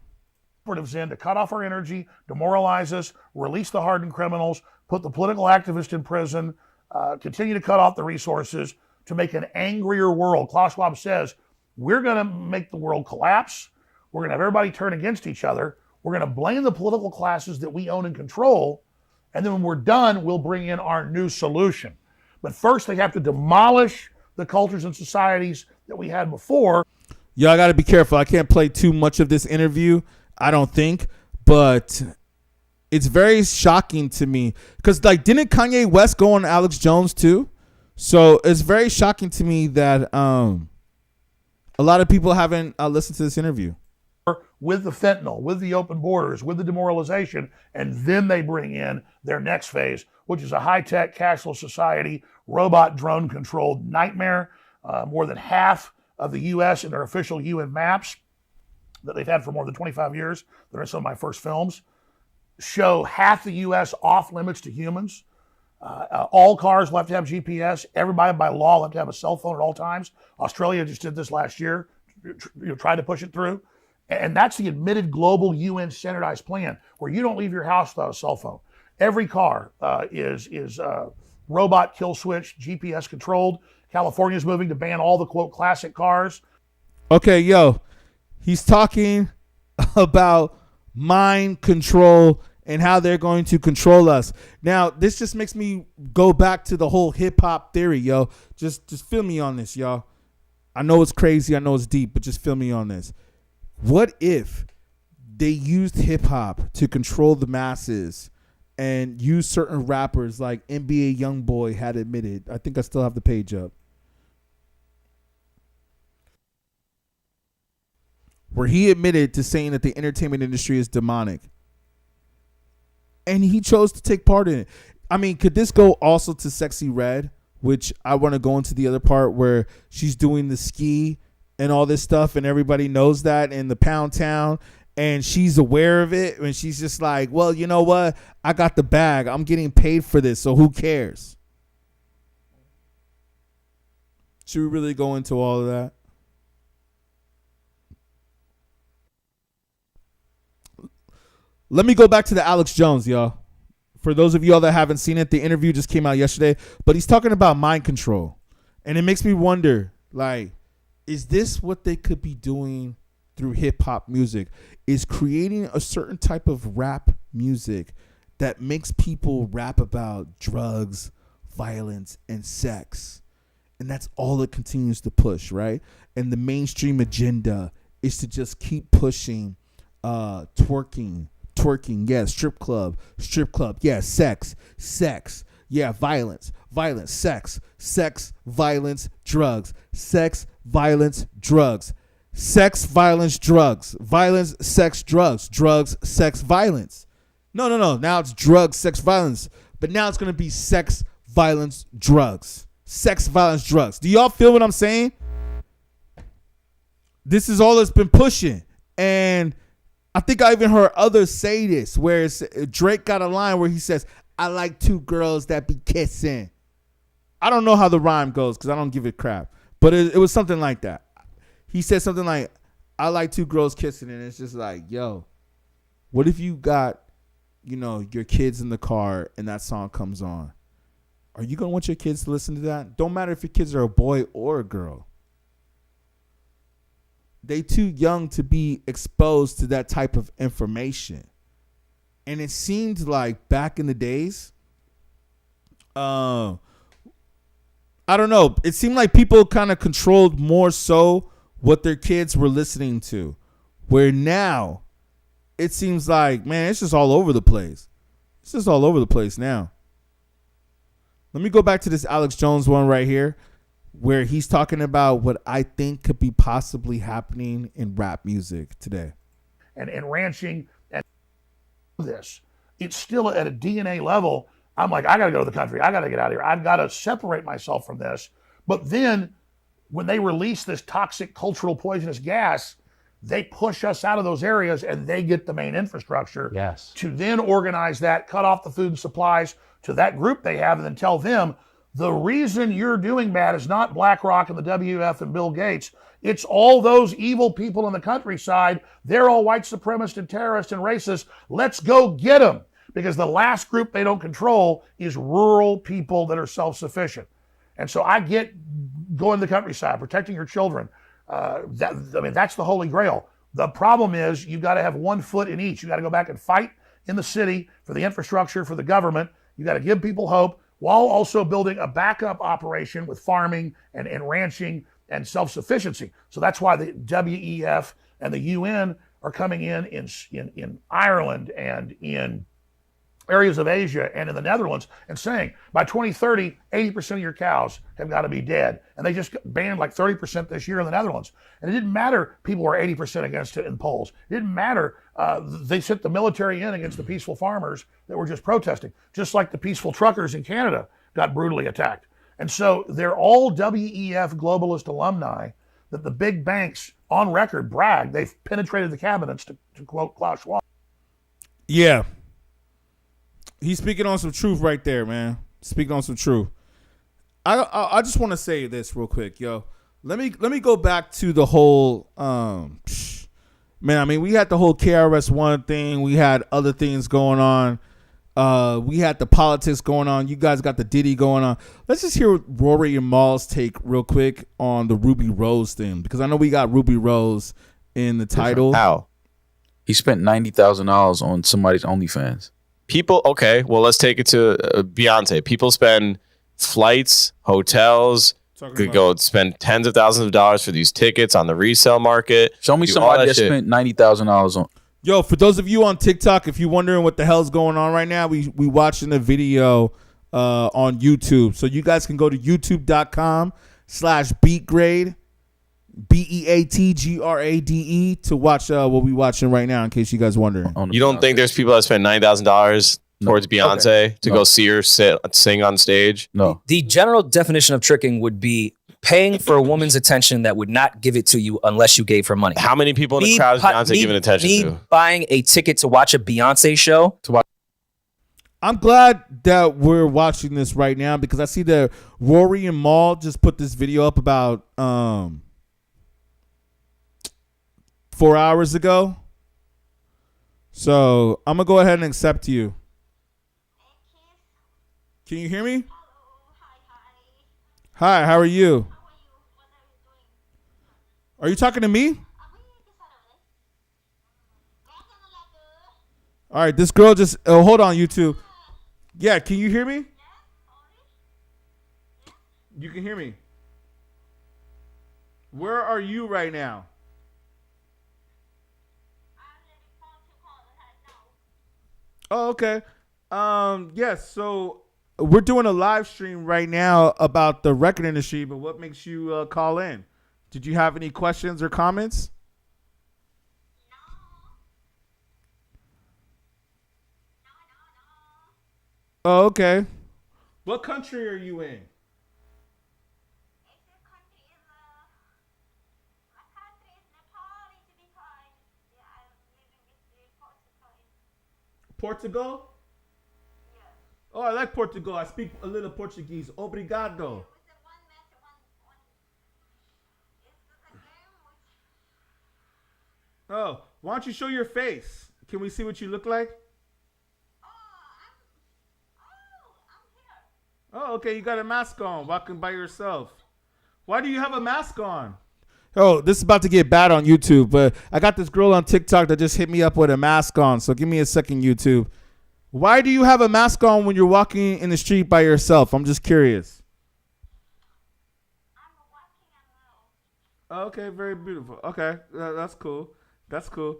In to cut off our energy, demoralize us, release the hardened criminals, put the political activist in prison, continue to cut off the resources to make an angrier world. Klaus Schwab says, we're going to make the world collapse. We're going to have everybody turn against each other. We're going to blame the political classes that we own and control. And then when we're done, we'll bring in our new solution. But first, they have to demolish the cultures and societies that we had before. Y'all got to be careful. I can't play too much of this interview, I don't think. But it's very shocking to me. Because, like, didn't Kanye West go on Alex Jones, too? So it's very shocking to me that a lot of people haven't listened to this interview. With the fentanyl, with the open borders, with the demoralization, and then they bring in their next phase, which is a high-tech, cashless society, robot, drone-controlled nightmare. More than half of the U.S. in their official UN maps that they've had for more than 25 years, that are some of my first films, show half the U.S. off limits to humans. All cars will have to have GPS. Everybody by law will have to have a cell phone at all times. Australia just did this last year, tried to push it through. And that's the admitted global UN standardized plan, where you don't leave your house without a cell phone. Every car is robot kill switch, GPS controlled. California is moving to ban all the, quote, classic cars. Okay, yo, he's talking about mind control and how they're going to control us. Now, this just makes me go back to the whole hip hop theory, yo. Just feel me on this, y'all. I know it's crazy, I know it's deep, but just feel me on this. What if they used hip hop to control the masses and use certain rappers like NBA Youngboy had admitted? I think I still have the page up. Where he admitted to saying that the entertainment industry is demonic. And he chose to take part in it. I mean, could this go also to Sexy Red, which I want to go into the other part where she's doing the ski and all this stuff, and everybody knows that in the Pound Town, and she's aware of it, and she's just like, well, you know what? I got the bag. I'm getting paid for this, so who cares? Should we really go into all of that? Let me go back to the Alex Jones, y'all. For those of y'all that haven't seen it, the interview just came out yesterday, but he's talking about mind control. And it makes me wonder, like, is this what they could be doing through hip hop music? Is creating a certain type of rap music that makes people rap about drugs, violence, and sex. And that's all it continues to push, right? And the mainstream agenda is to just keep pushing twerking, yeah, strip club, yeah, sex, yeah, violence, sex, violence, drugs, sex, violence, drugs, sex, violence, drugs, violence, sex, drugs, sex, violence. No. Now it's drugs, sex, violence. But now it's going to be sex, violence, drugs. Sex, violence, drugs. Do y'all feel what I'm saying? This is all it's been pushing. And I think I even heard others say this, where Drake got a line where he says, I like two girls that be kissing. I don't know how the rhyme goes because I don't give a crap. But it was something like that. He said something like, I like two girls kissing. And it's just like, yo, what if you got, your kids in the car and that song comes on? Are you going to want your kids to listen to that? Don't matter if your kids are a boy or a girl. They too young to be exposed to that type of information. And it seemed like back in the days, I don't know. It seemed like people kind of controlled more so what their kids were listening to. Where now, it seems like, man, it's just all over the place. It's just all over the place now. Let me go back to this Alex Jones one right here, where he's talking about what I think could be possibly happening in rap music today. And ranching and this, it's still at a DNA level. I'm like, I got to go to the country. I got to get out of here. I've got to separate myself from this. But then when they release this toxic cultural poisonous gas, they push us out of those areas and they get the main infrastructure to then organize that, cut off the food and supplies to that group they have, and then tell them, the reason you're doing bad is not BlackRock and the WF and Bill Gates. It's all those evil people in the countryside. They're all white supremacists and terrorists and racists. Let's go get them. because the last group they don't control is rural people that are self-sufficient. And so I get going to the countryside, protecting your children. That's the holy grail. The problem is you've got to have 1 foot in each. You got to go back and fight in the city for the infrastructure, for the government. You got to give people hope while also building a backup operation with farming and ranching and self-sufficiency. So that's why the WEF and the UN are coming in Ireland and in areas of Asia and in the Netherlands and saying by 2030, 80% of your cows have got to be dead. And they just banned like 30% this year in the Netherlands. And it didn't matter people were 80% against it in polls. It didn't matter. They sent the military in against the peaceful farmers that were just protesting, just like the peaceful truckers in Canada got brutally attacked. And so they're all WEF globalist alumni that the big banks on record brag they've penetrated the cabinets, to quote Klaus Schwab. Yeah. He's speaking on some truth right there, man. Speaking on some truth. I just want to say this real quick, yo. Let me go back to the whole man. I mean, we had the whole KRS-One thing. We had other things going on. We had the politics going on. You guys got the Diddy going on. Let's just hear Rory and Mal's take real quick on the Rubi Rose thing, because I know we got Rubi Rose in the title. How? He spent $90,000 on somebody's OnlyFans. People, okay, well, let's take it to Beyonce. People spend flights, hotels, could go spend tens of thousands of dollars for these tickets on the resale market. Show me somebody that spent $90,000 on. Yo, for those of you on TikTok, if you're wondering what the hell's going on right now, we watching a video on YouTube. So you guys can go to youtube.com/beatGrade, BEATGRADE, to watch what we watching right now, in case you guys wondering. You don't think there's people that spend $90,000 towards Beyonce to go see her sing on stage? No. The general definition of tricking would be paying for a woman's attention that would not give it to you unless you gave her money. How many people in the crowd is Beyonce giving attention to? Buying a ticket to watch a Beyonce show. I'm glad that we're watching this right now, because I see that Rory and Mal just put this video up about 4 hours ago. So I'm going to go ahead and accept you. Can you hear me? Hi, how are you? Are you talking to me? All right, this girl just... Oh, hold on, YouTube. Yeah, can you hear me? You can hear me. Where are you right now? Oh, okay. Yes, so we're doing a live stream right now about the record industry, but what makes you call in? Did you have any questions or comments? Oh, okay. What country are you in? Portugal? Oh, I like Portugal. I speak a little Portuguese. Obrigado. Oh, why don't you show your face? Can we see what you look like? Oh, okay. You got a mask on, walking by yourself. Why do you have a mask on? Oh, this is about to get bad on YouTube, but I got this girl on TikTok that just hit me up with a mask on. So give me a second, YouTube. Why do you have a mask on when you're walking in the street by yourself? I'm just curious. Okay, very beautiful. Okay, that's cool. That's cool.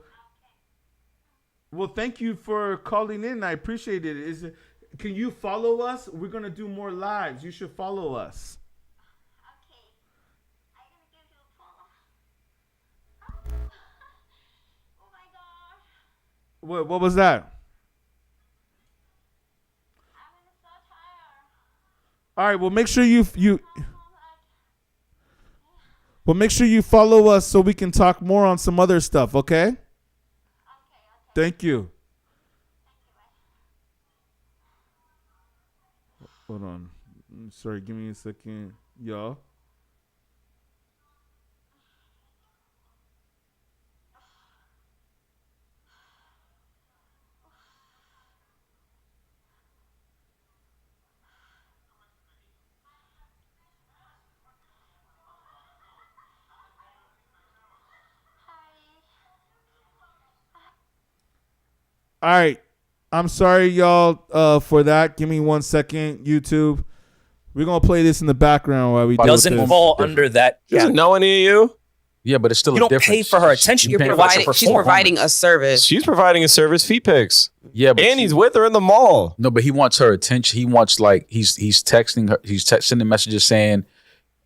Well, thank you for calling in. I appreciate it. Can you follow us? We're going to do more lives. You should follow us. What was that? All right, well, make sure you follow us so we can talk more on some other stuff, okay? Thank you. Hold on. Sorry, give me a second, y'all. All right. I'm sorry, y'all, for that. Give me 1 second, YouTube. We're going to play this in the background while we do this. Doesn't fall under that. Doesn't know any of you. Yeah, but it's still You a don't difference. pay for her attention. You're providing. She's providing a service. She's providing a service, feet pics. Yeah, but and he's with her in the mall. No, but he wants her attention. He wants like he's texting her. He's sending messages saying,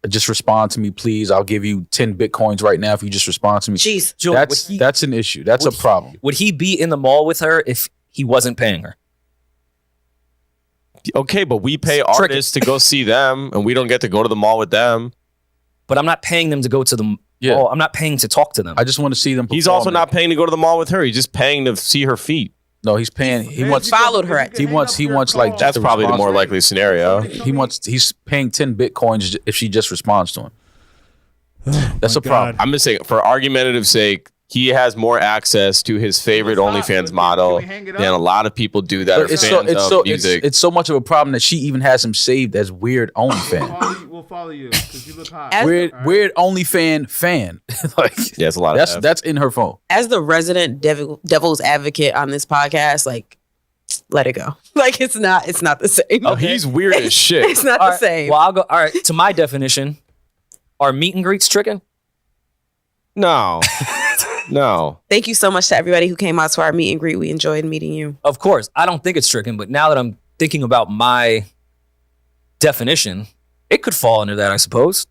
"Just respond to me, please. I'll give you 10 bitcoins right now if you just respond to me." Jeez, Joe, that's an issue. That's a problem. Would he be in the mall with her if he wasn't paying her? Okay, but we pay artists to go see them, and we don't get to go to the mall with them. But I'm not paying them to go to the mall. I'm not paying to talk to them. I just want to see them. He's also not paying to go to the mall with her. He's just paying to see her feet. No, he's paying. He wants followed her. He wants like that's probably the more likely scenario. He's paying 10 bitcoins if she just responds to him. That's a problem. I'm just saying, for argumentative sake, he has more access to his favorite OnlyFans model than a lot of people do that are fans of music. It's so much of a problem that she even has him saved as weird OnlyFans. We'll follow you because you look hot. Weird OnlyFan fan. Like, yeah, it's a lot of that's in her phone. As the resident devil's advocate on this podcast, like, let it go. Like, it's not the same. Oh, he's weird as shit. It's not the same. Well, I'll go. All right. To my definition, are meet and greets tricking? No. No. Thank you so much to everybody who came out to our meet and greet. We enjoyed meeting you. Of course. I don't think it's tricking, but now that I'm thinking about my definition, it could fall under that, I suppose.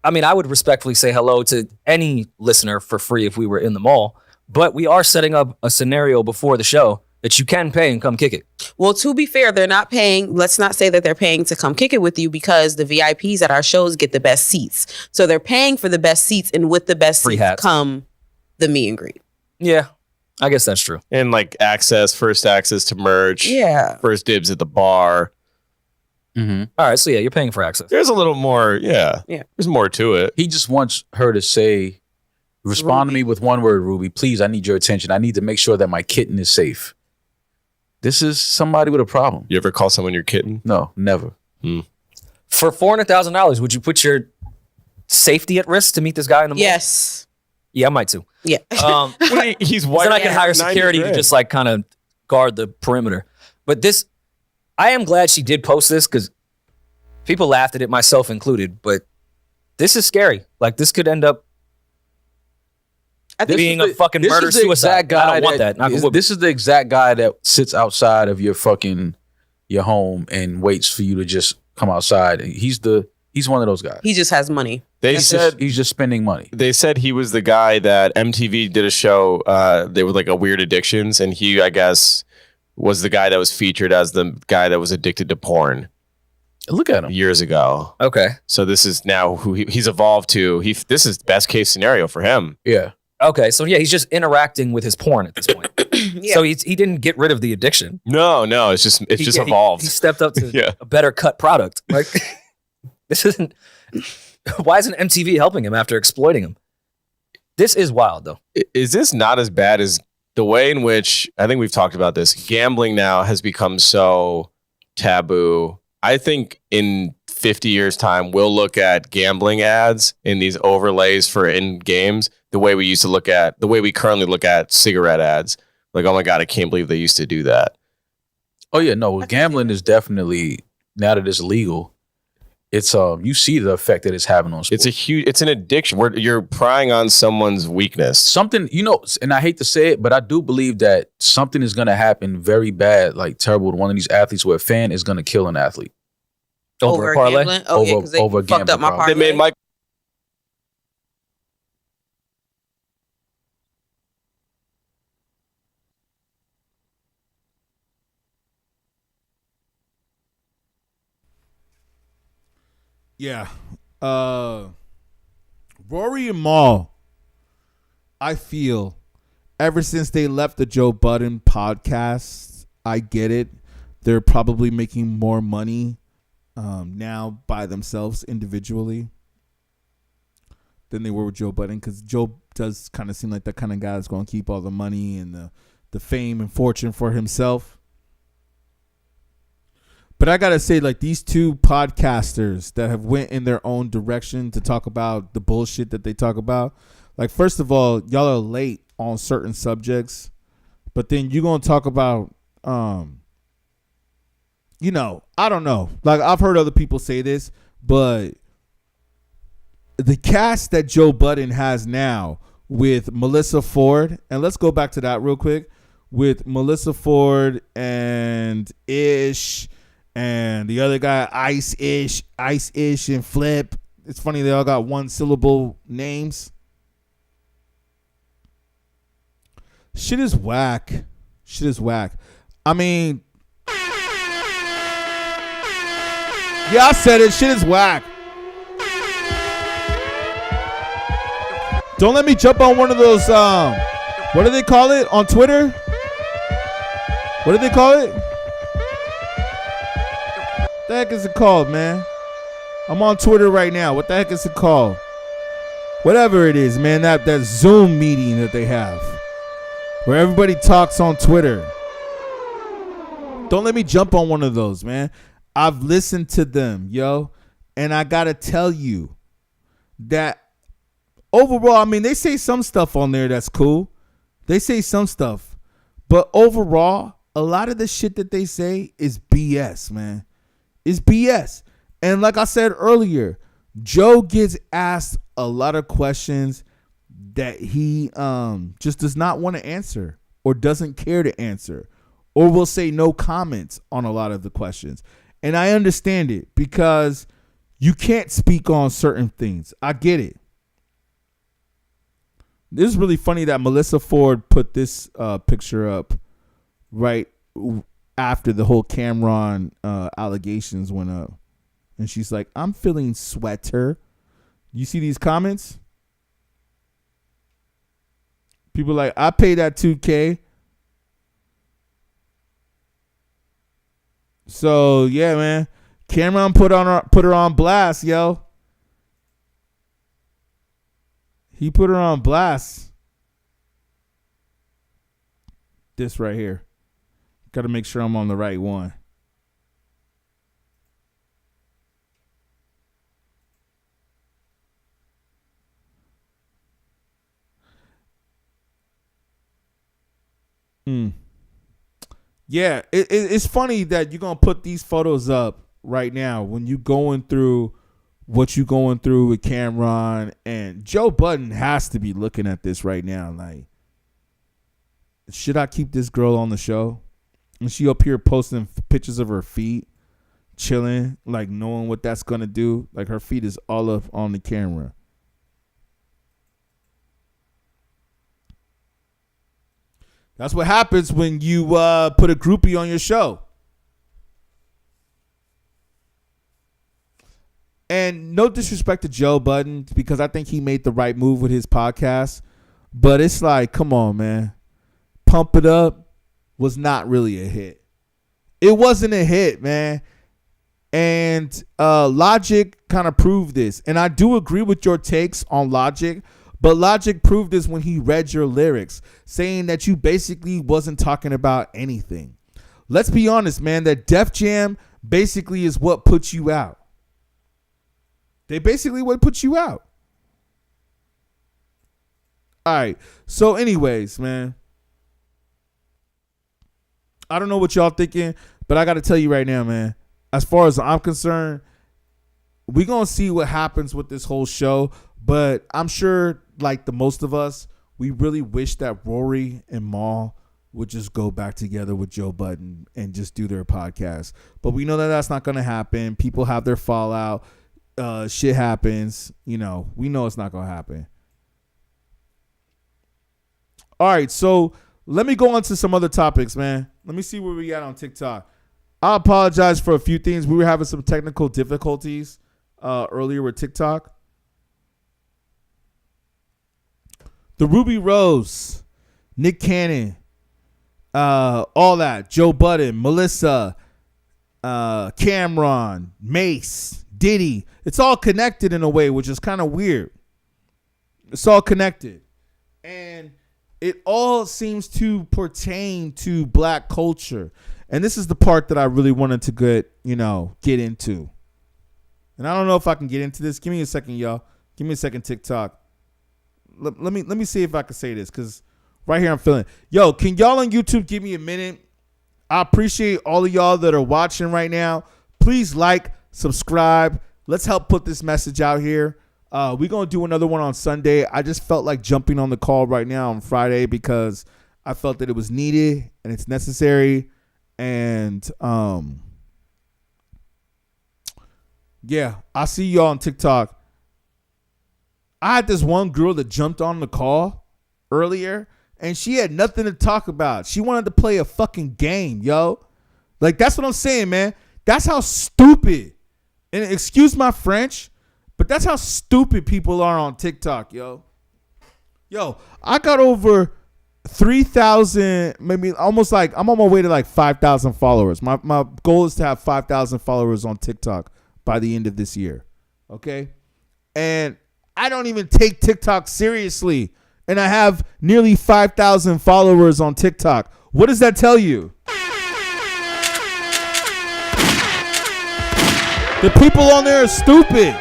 I mean, I would respectfully say hello to any listener for free if we were in the mall, but we are setting up a scenario before the show that you can pay and come kick it. Well, to be fair, they're not paying. Let's not say that they're paying to come kick it with you, because the VIPs at our shows get the best seats. So they're paying for the best seats, and with the best Free seats hats. come the meet and greet. Yeah, I guess that's true. And like first access to merch. Yeah. First dibs at the bar. Mm-hmm. All right, so yeah, you're paying for access. There's a little more, yeah. There's more to it. He just wants her to say, respond to me with one word, Ruby. Please, I need your attention. I need to make sure that my kitten is safe. This is somebody with a problem. You ever call someone your kitten? No, never. For $400,000, would you put your safety at risk to meet this guy in the mall? Yes. Yeah, I might too. Yeah. He's white. Then I can hire 90 security to grand. just like kind of guard the perimeter. But this, I am glad she did post this because people laughed at it, myself included. But this is scary. Like, this could end up being a fucking murder suicide. I don't want that. This is the exact guy that sits outside of your home and waits for you to just come outside. He's one of those guys. He just has money. He's just spending money. They said he was the guy that MTV did a show. They were like a weird addictions, and he, I guess, was the guy that was featured as the guy that was addicted to porn. Look at him. Years ago. Okay. So this is now who he's evolved to. This is best case scenario for him. Yeah. Okay, so yeah, he's just interacting with his porn at this point. Yeah. So he didn't get rid of the addiction. No, it's just evolved. He stepped up to a better cut product. Like, this isn't. Why isn't MTV helping him after exploiting him? This is wild, though. Is this not as bad as the way in which, I think we've talked about this, gambling now has become so taboo? I think in 50 years' time, we'll look at gambling ads in these overlays for in games the way we currently look at cigarette ads. Like, oh my God, I can't believe they used to do that. Oh yeah, no, gambling is definitely, now that it's legal, it's you see the effect that it's having on sports. It's an addiction where you're prying on someone's weakness. Something, and I hate to say it, but I do believe that something is going to happen very bad, like terrible to one of these athletes, where a fan is going to kill an athlete. Over a parlay? Gambling? Oh, yeah, because they fucked up my parlay. They made Mike. Yeah. Rory and Mal, I feel, ever since they left the Joe Budden podcast, I get it. They're probably making more money now by themselves individually than they were with Joe Budden, because Joe does kind of seem like that kind of guy that's going to keep all the money and the fame and fortune for himself. But I gotta say, like, these two podcasters that have went in their own direction to talk about the bullshit that they talk about. Like, first of all, y'all are late on certain subjects, But then you're gonna talk about, you know, I don't know. Like, I've heard other people say this, but the cast that Joe Budden has now with Melyssa Ford, and let's go back to that real quick, with Melyssa Ford and Ish and the other guy, Ice-Ish, and Flip. It's funny, they all got one syllable names. Shit is whack. I mean, yeah, I said it. Shit is whack. Don't let me jump on one of those, what do they call it on Twitter? What do they call it? What the heck is it called, man? I'm on Twitter right now. What the heck is it called? Whatever it is, man, that Zoom meeting that they have where everybody talks on Twitter. Don't let me jump on one of those, man. I've listened to them, yo, and I gotta tell you that overall, I mean, they say some stuff on there that's cool. They say some stuff, but overall, a lot of the shit that they say is BS, man. It's BS. And like I said earlier, Joe gets asked a lot of questions that he just does not want to answer or doesn't care to answer or will say no comments on a lot of the questions. And I understand it because you can't speak on certain things. I get it. This is really funny that Melyssa Ford put this picture up right after the whole Cam'ron allegations went up. And she's like, I'm feeling sweater. You see these comments? People like, I paid that $2K. So yeah, man. Cam'ron put her on blast, yo. He put her on blast. This right here. Got to make sure I'm on the right one. Yeah, it's funny that you're going to put these photos up right now when you going through what you going through with Cam'ron, and Joe Budden has to be looking at this right now like, should I keep this girl on the show? And she up here posting pictures of her feet, chilling, like knowing what that's going to do. Like her feet is all up on the camera. That's what happens when you put a groupie on your show. And no disrespect to Joe Budden, because I think he made the right move with his podcast. But it's like, come on, man. Pump It Up was not really a hit. It wasn't a hit, man. And Logic kind of proved this. And I do agree with your takes on Logic. But Logic proved this when he read your lyrics, saying that you basically wasn't talking about anything. Let's be honest, man. That Def Jam basically is what puts you out. They basically what put you out. All right. So anyways, man, I don't know what y'all thinking, but I got to tell you right now, man, as far as I'm concerned, we're going to see what happens with this whole show. But I'm sure, like the most of us, we really wish that Rory and Mal would just go back together with Joe Budden and just do their podcast. But we know that that's not going to happen. People have their fallout. Shit happens. You know, we know it's not going to happen. All right, so let me go on to some other topics, man. Let me see where we at on TikTok. I apologize for a few things. We were having some technical difficulties earlier with TikTok. The Rubi Rose, Nick Cannon, all that, Joe Budden, Melyssa, Cam'ron, Mace, Diddy. It's all connected in a way, which is kind of weird. It's all connected. And it all seems to pertain to black culture. And this is the part that I really wanted to get into. And I don't know if I can get into this. Give me a second, y'all. Give me a second, TikTok. Let me see if I can say this, because Right here, I'm feeling it. Yo, can y'all on YouTube give me a minute? I appreciate all of y'all that are watching right now. Please like, subscribe. Let's help put this message out here. We're going to do another one on Sunday. I just felt like jumping on the call right now on Friday because I felt that it was needed and it's necessary. And yeah, I see y'all on TikTok. I had this one girl that jumped on the call earlier and she had nothing to talk about. She wanted to play a fucking game, yo. Like, that's what I'm saying, man. That's how stupid, and excuse my French, but that's how stupid people are on TikTok, yo. Yo, I got over 3,000, maybe almost like, I'm on my way to like 5,000 followers. My goal is to have 5,000 followers on TikTok by the end of this year, okay? And I don't even take TikTok seriously, and I have nearly 5,000 followers on TikTok. What does that tell you? The people on there are stupid.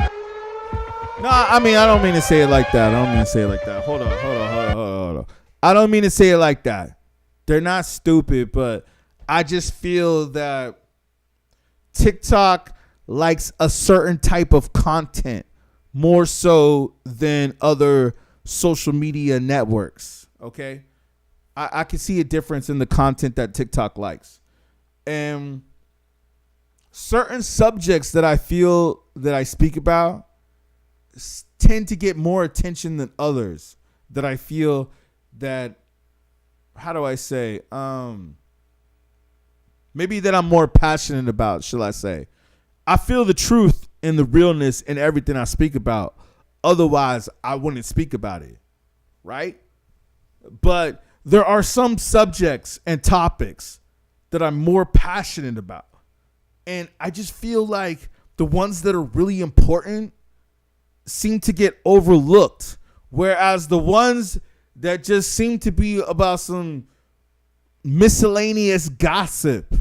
No, I mean, I don't mean to say it like that. Hold on. I don't mean to say it like that. They're not stupid, but I just feel that TikTok likes a certain type of content more so than other social media networks, okay? I can see a difference in the content that TikTok likes. And certain subjects that I feel that I speak about tend to get more attention than others that I feel that, how do I say, maybe that I'm more passionate about, shall I say. I feel the truth and the realness in everything I speak about. Otherwise, I wouldn't speak about it, right? But there are some subjects and topics that I'm more passionate about. And I just feel like the ones that are really important seem to get overlooked. Whereas the ones that just seem to be about some miscellaneous gossip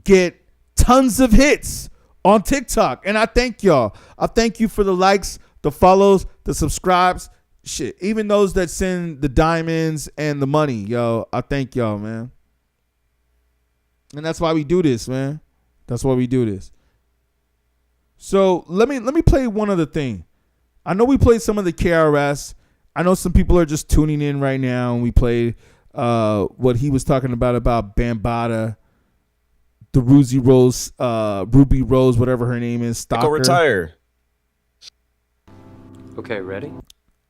get tons of hits on TikTok. And I thank y'all. I thank you for the likes, the follows, the subscribes, shit. Even those that send the diamonds and the money, yo. I thank y'all, man. And that's why we do this, man. That's why we do this. So let me play one other thing. I know we played some of the KRS. I know some people are just tuning in right now, and we played what he was talking about Bambaataa, the Rubi Rose, whatever her name is. Stalker. Go retire. Okay, ready?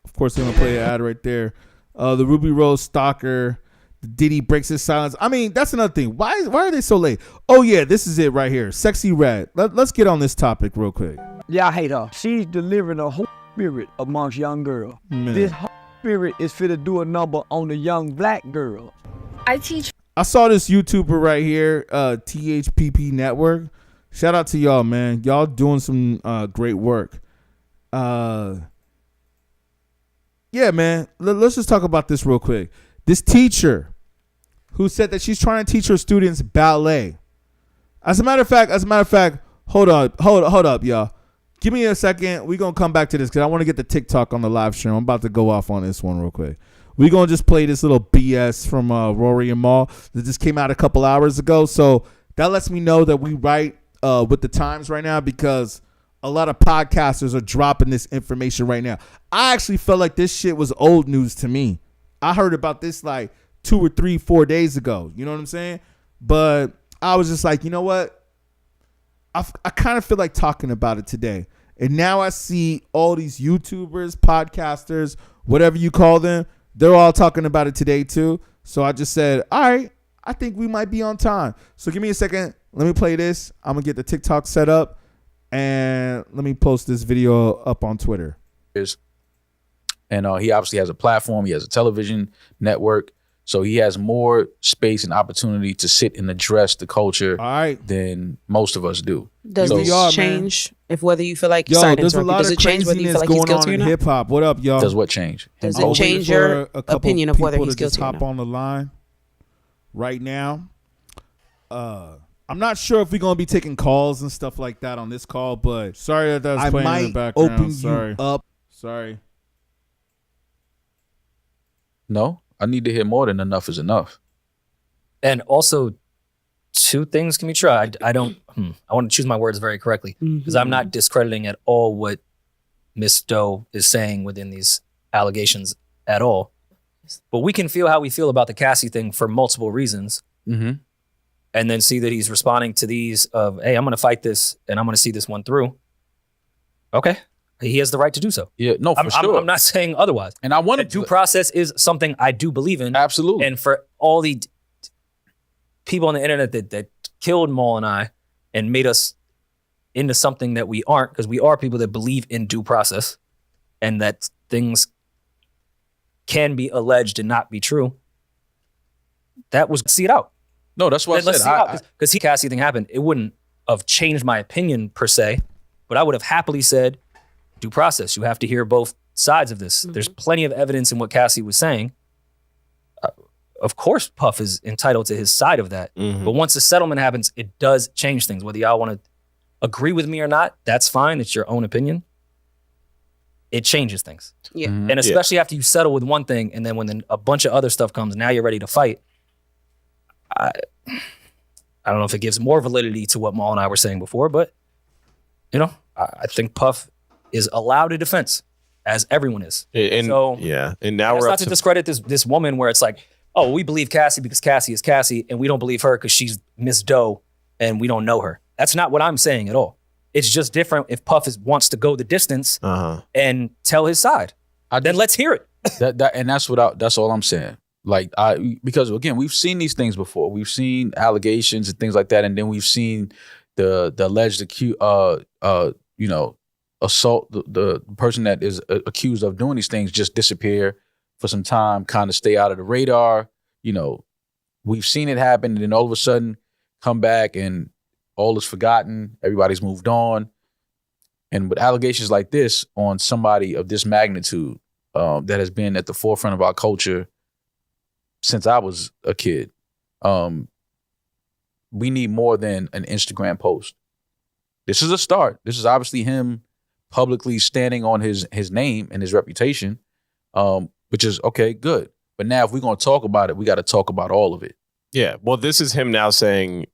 Of course, they're gonna play an ad right there. The Rubi Rose Stalker. Diddy breaks his silence. I mean, that's another thing. Why are they so late? Oh yeah, this is it right here. Sexy Red. Let's get on this topic real quick. Yeah, I hate her. She's delivering a whole spirit amongst young girls. This whole spirit is fit to do a number on the young black girl. I saw this YouTuber right here, THPP Network. Shout out to y'all, man. Y'all doing some great work. Yeah, man. Let's just talk about this real quick. This teacher who said that she's trying to teach her students ballet. As a matter of fact, hold up, y'all. Give me a second. We're going to come back to this because I want to get the TikTok on the live stream. I'm about to go off on this one real quick. We're going to just play this little BS from Rory and Mal that just came out a couple hours ago. So that lets me know that we right with the times right now because a lot of podcasters are dropping this information right now. I actually felt like this shit was old news to me. I heard about this like 2 or 3, 4 days ago. You know what I'm saying? But I was just like, you know what? I kind of feel like talking about it today. And now I see all these YouTubers, podcasters, whatever you call them, they're all talking about it today too. So I just said, all right, I think we might be on time. So give me a second. Let me play this. I'm going to get the TikTok set up and let me post this video up on Twitter. And he obviously has a platform. He has a television network. So he has more space and opportunity to sit and address the culture than most of us do. Does this change if whether you feel like there's a lot of craziness going on in hip hop? What up, y'all? Does what change? Does it change your opinion of whether he's guilty or not? Hop on the line right now. I'm not sure if we're gonna be taking calls and stuff like that on this call, but sorry that was playing in the background. Open you up. Sorry. No, I need to hear more than enough is enough. And also, two things can be true. I want to choose my words very correctly because I'm not discrediting at all what Miss Doe is saying within these allegations at all. But we can feel how we feel about the Cassie thing for multiple reasons. Mm-hmm. And then see that he's responding to these of, hey, I'm going to fight this and I'm going to see this one through. Okay. He has the right to do so. Yeah, no, for sure. I'm not saying otherwise. And I want to due process is something I do believe in. Absolutely. And for all the people on the internet that killed Maul and I and made us into something that we aren't, because we are people that believe in due process and that things can be alleged and not be true. That was see it out. No, that's what I said. Because the Cassie thing happened, it wouldn't have changed my opinion per se, but I would have happily said due process. You have to hear both sides of this. There's plenty of evidence in what Cassie was saying. Of course, Puff is entitled to his side of that. But once the settlement happens, it does change things. Whether y'all want to agree with me or not, that's fine. It's your own opinion. It changes things. Yeah. And especially after you settle with one thing, and then when a bunch of other stuff comes, now you're ready to fight. I don't know if it gives more validity to what Maul and I were saying before, but I think Puff is allowed a defense, as everyone is. And now it's we're not to discredit this woman where it's like, oh, we believe Cassie because Cassie is Cassie, and we don't believe her because she's Miss Doe and we don't know her. That's not what I'm saying at all. It's just different if Puff wants to go the distance and tell his side. Then let's hear it. That's all I'm saying. Like because again, we've seen these things before. We've seen allegations and things like that, and then we've seen the alleged assault. The person that is accused of doing these things just disappear for some time, kind of stay out of the radar. We've seen it happen, and then all of a sudden come back and all is forgotten. Everybody's moved on. And with allegations like this on somebody of this magnitude that has been at the forefront of our culture since I was a kid, we need more than an Instagram post. This is a start. This is obviously him publicly standing on his name and his reputation, which is okay, good. But now if we're going to talk about it, we got to talk about all of it. Yeah. Well, this is him now saying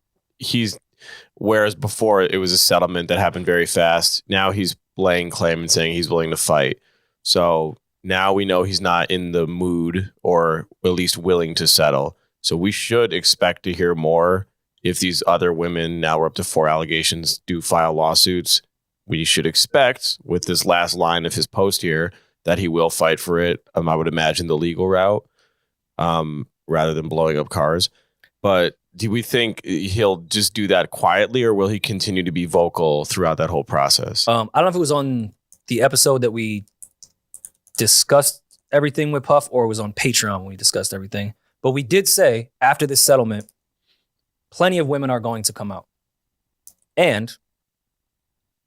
whereas before it was a settlement that happened very fast. Now he's laying claim and saying he's willing to fight. So now we know he's not in the mood or at least willing to settle. So we should expect to hear more if these other women, now we're up to 4 allegations, do file lawsuits. We should expect with this last line of his post here that he will fight for it. I would imagine the legal route rather than blowing up cars. But do we think he'll just do that quietly, or will he continue to be vocal throughout that whole process? I don't know if it was on the episode that we discussed everything with Puff, or it was on Patreon when we discussed everything. But we did say after this settlement, plenty of women are going to come out. And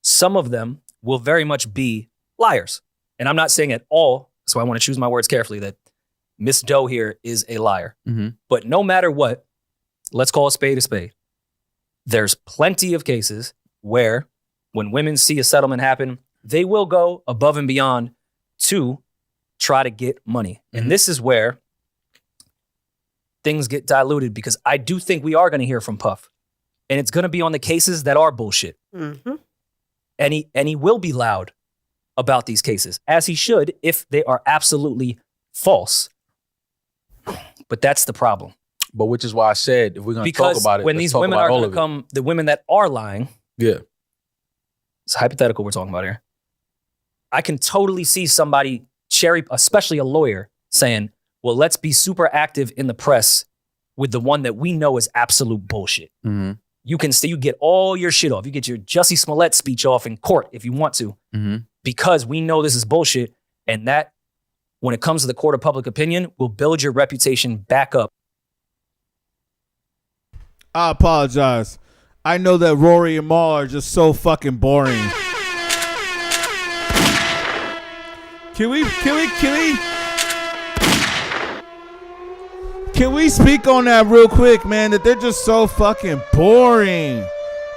some of them will very much be liars. And I'm not saying at all, so I want to choose my words carefully, that Miss Doe here is a liar. But no matter what, let's call a spade. There's plenty of cases where when women see a settlement happen, they will go above and beyond to try to get money. And this is where things get diluted, because I do think we are going to hear from Puff. And it's going to be on the cases that are bullshit. And he will be loud about these cases, as he should if they are absolutely false. But that's the problem. But which is why I said, if we're going to talk about it, when these women are going to come, the women that are lying, it's hypothetical we're talking about here. I can totally see somebody, especially a lawyer, saying, well, let's be super active in the press with the one that we know is absolute bullshit. You can you get all your shit off. You get your Jussie Smollett speech off in court if you want to, because we know this is bullshit. And that, when it comes to the court of public opinion, will build your reputation back up. I apologize. I know that Rory and Maul are just so fucking boring. Can we speak on that real quick, man? That they're just so fucking boring.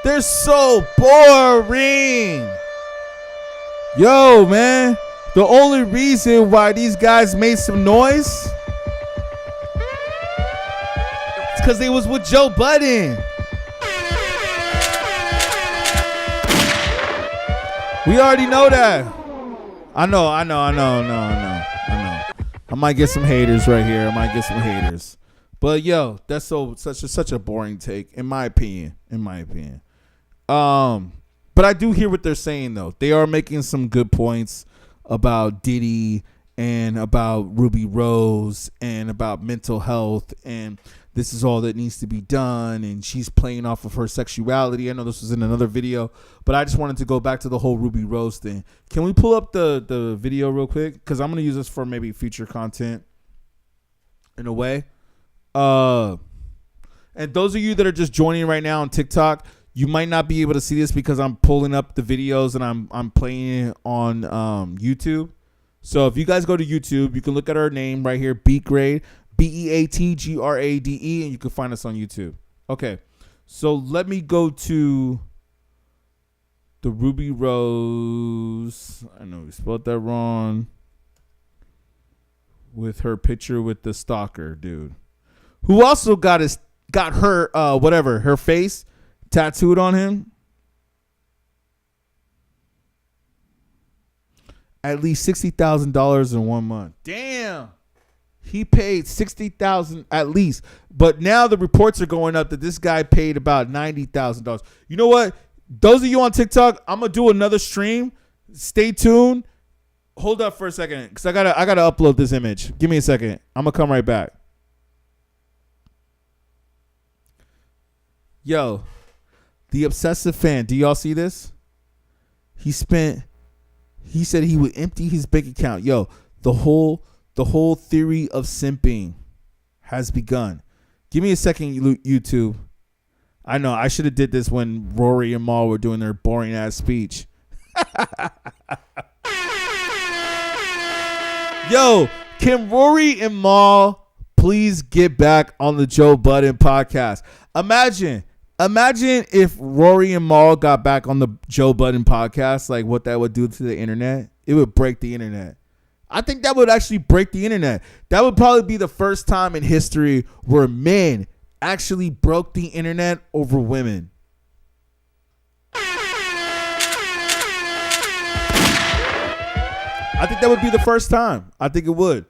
They're so boring. Yo, man. The only reason why these guys made some noise because they was with Joe Budden. We already know that. I know. I might get some haters right here. But yo, that's such a boring take, in my opinion. But I do hear what they're saying though. They are making some good points about Diddy and about Rubi Rose and about mental health, and this is all that needs to be done, and she's playing off of her sexuality. I know this was in another video, but I just wanted to go back to the whole Rubi Rose thing. Can we pull up the video real quick? Because I'm going to use this for maybe future content in a way. And those of you that are just joining right now on TikTok, you might not be able to see this because I'm pulling up the videos and I'm playing it on YouTube. So if you guys go to YouTube, you can look at our name right here, beatGrade, BEATGRADE, and you can find us on YouTube. Okay, so let me go to the Rubi Rose. I know we spelled that wrong. With her picture with the stalker dude, who also got her her face tattooed on him. At least $60,000 in 1 month. Damn. He paid $60,000 at least. But now the reports are going up that this guy paid about $90,000. You know what? Those of you on TikTok, I'm gonna do another stream. Stay tuned. Hold up for a second, because I gotta upload this image. Give me a second. I'm gonna come right back. Yo, the obsessive fan. Do y'all see this? He said he would empty his bank account. Yo, the whole theory of simping has begun. Give me a second, YouTube. I know I should have did this when Rory and Mal were doing their boring ass speech. Yo, can Rory and Mal please get back on the Joe Budden podcast? Imagine if Rory and Mal got back on the Joe Budden podcast, like what that would do to the internet. It would break the internet. I think that would actually break the internet. That would probably be the first time in history where men actually broke the internet over women. I think that would be the first time. I think it would.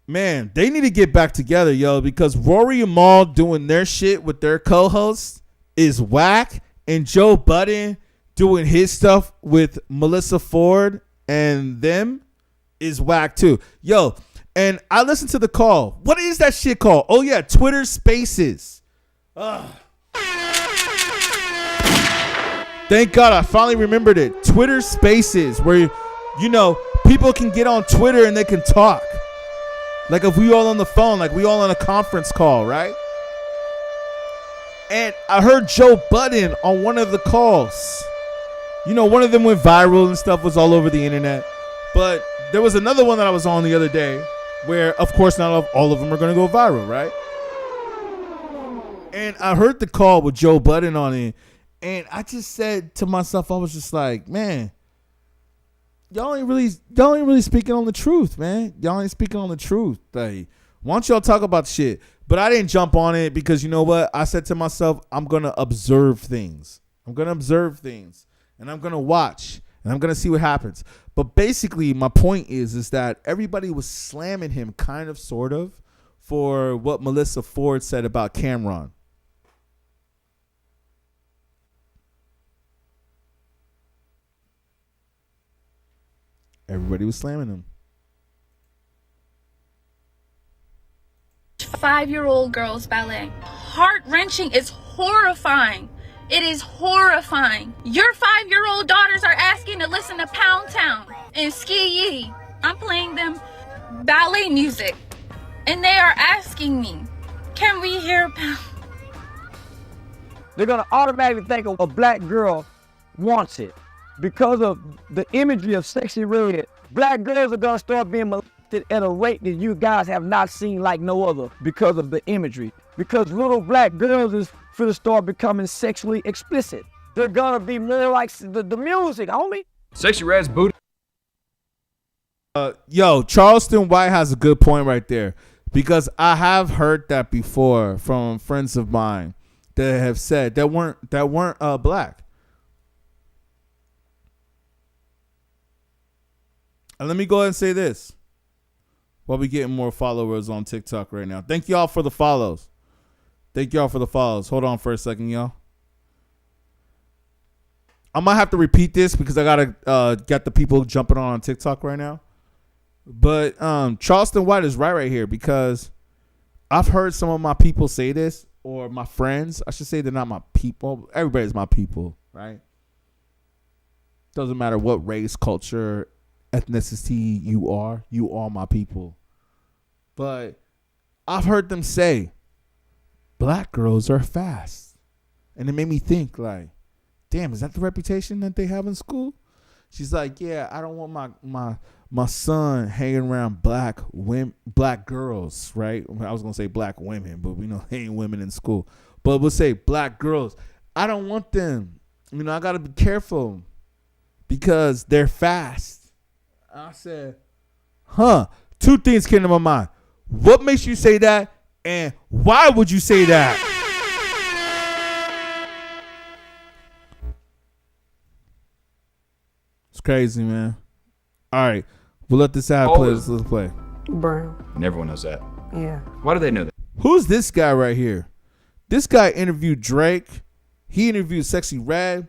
Man, they need to get back together, yo, because Rory and Mal doing their shit with their co-hosts is whack, and Joe Budden doing his stuff with Melyssa Ford and them is whack too. Yo, and I listened to the call. What is that shit called? Oh yeah, Twitter Spaces. Thank God I finally remembered it. Twitter Spaces, where people can get on Twitter and they can talk. Like if we all on the phone, like we all on a conference call, right? And I heard Joe Budden on one of the calls. One of them went viral and stuff, was all over the internet. But there was another one that I was on the other day where, of course, not all of them are going to go viral, right? And I heard the call with Joe Budden on it. And I just said to myself, I was just like, man, y'all ain't really speaking on the truth, man. Y'all ain't speaking on the truth. Like, why don't y'all talk about shit? But I didn't jump on it because you know what? I said to myself, I'm going to observe things. And I'm going to watch. And I'm going to see what happens. But basically, my point is that everybody was slamming him kind of, sort of, for what Melyssa Ford said about Cam'ron. Everybody was slamming him. 5-year-old girls ballet. Heart-wrenching. It's horrifying. It is horrifying. Your 5-year-old daughters are asking to listen to Pound Town and Ski Yee. I'm playing them ballet music. And they are asking me, can we hear Pound? They're going to automatically think a black girl wants it. Because of the imagery of Sexy Red, black girls are going to start being molested at a rate that you guys have not seen like no other because of the imagery. Because little black girls is going to start becoming sexually explicit. They're going to be more like the music, homie. Sexy Red's booty. Yo, Charleston White has a good point right there. Because I have heard that before from friends of mine that have said that weren't black. And let me go ahead and say this while we getting more followers on TikTok right now. Thank y'all for the follows. Hold on for a second, y'all. I might have to repeat this because I gotta get the people jumping on TikTok right now. But Charleston White is right here because I've heard some of my people say this, or my friends. I should say they're not my people. Everybody's my people, right? Doesn't matter what race, culture, ethnicity you are my people. But I've heard them say black girls are fast. And it made me think like, damn, is that the reputation that they have in school? She's like, yeah, I don't want my son hanging around black girls, right? I was gonna say black women, but we know they ain't women in school. But we'll say black girls. I don't want them. I gotta be careful because they're fast. I said, two things came to my mind. What makes you say that? And why would you say that? It's crazy, man. All right. We'll let this ad play. Let's play. Brown. And everyone knows that. Yeah. Why do they know that? Who's this guy right here? This guy interviewed Drake. He interviewed Sexy Red.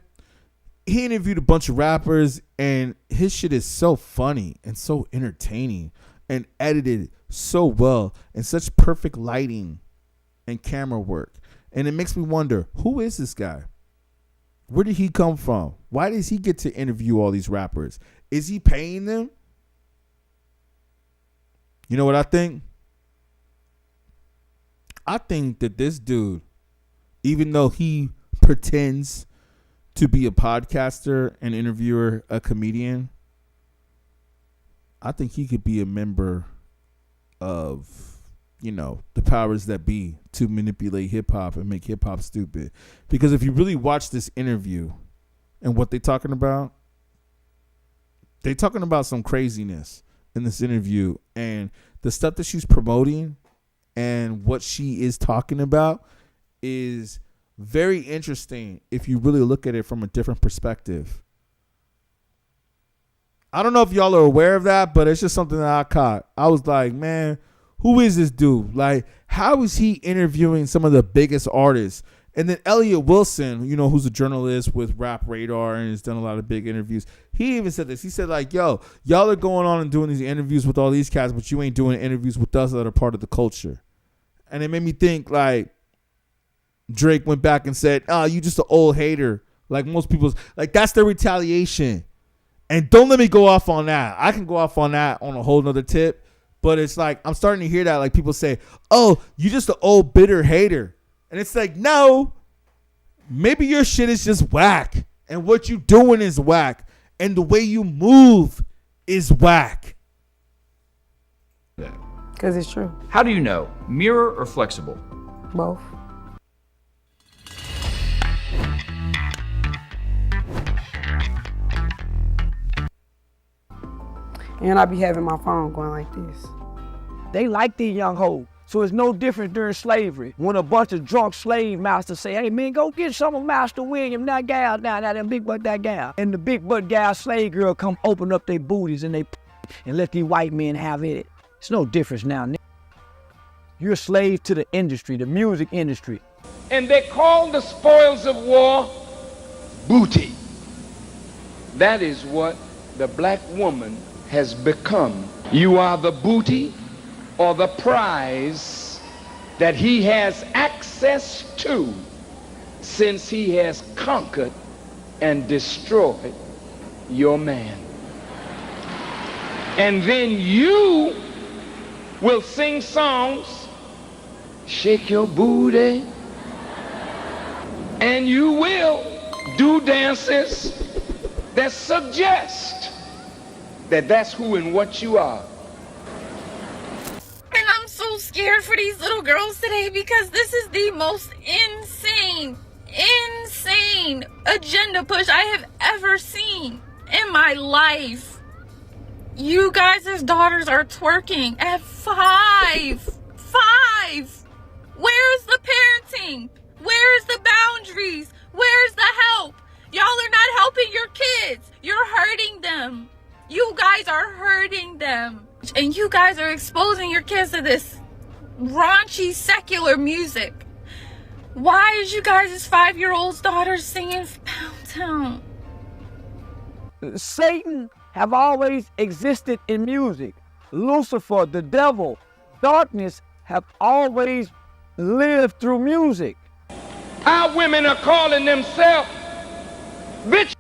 He interviewed a bunch of rappers, and his shit is so funny and so entertaining and edited so well and such perfect lighting and camera work. And it makes me wonder, who is this guy? Where did he come from? Why does he get to interview all these rappers? Is he paying them? You know what I think? I think that this dude, even though he pretends to be a podcaster, an interviewer, a comedian, I think he could be a member of, the powers that be to manipulate hip hop and make hip hop stupid. Because if you really watch this interview and what they're talking about some craziness in this interview, and the stuff that she's promoting and what she is talking about is very interesting if you really look at it from a different perspective. I don't know if y'all are aware of that, but it's just something that I caught. I was like, man, who is this dude? Like, how is he interviewing some of the biggest artists? And then Elliot Wilson, who's a journalist with Rap Radar and has done a lot of big interviews. He even said this. He said like, yo, y'all are going on and doing these interviews with all these cats, but you ain't doing interviews with us that are part of the culture. And it made me think like, Drake went back and said, you just an old hater. Like most people's, like that's their retaliation. And don't let me go off on that. I can go off on that on a whole nother tip. But it's like, I'm starting to hear that. Like people say, oh, you just an old bitter hater. And it's like, no, maybe your shit is just whack. And what you doing is whack. And the way you move is whack. Because it's true. How do you know? Mirror or flexible? Both. And I be having my phone going like this. They like these young hoes. So it's no different during slavery. When a bunch of drunk slave masters say, hey man, go get some of Master William, that gal, that big butt, that gal. And the big butt gal slave girl come open up their booties and and let these white men have it. It's no difference now. You're a slave to the industry, the music industry. And they call the spoils of war booty. That is what the black woman has become. You are the booty or the prize that he has access to since he has conquered and destroyed your man. And then you will sing songs, shake your booty, and you will do dances that suggest that that's who and what you are. And I'm so scared for these little girls today because this is the most insane agenda push I have ever seen in my life. You guys' daughters are twerking at 5. 5. Where's the parenting? Where's the boundaries? Where's the help? Y'all are not helping your kids. You're hurting them. You guys are hurting them. And you guys are exposing your kids to this raunchy secular music. Why is you guys' 5-year-old's daughter singing Pound Town? Satan have always existed in music. Lucifer, the devil, darkness have always lived through music. Our women are calling themselves bitch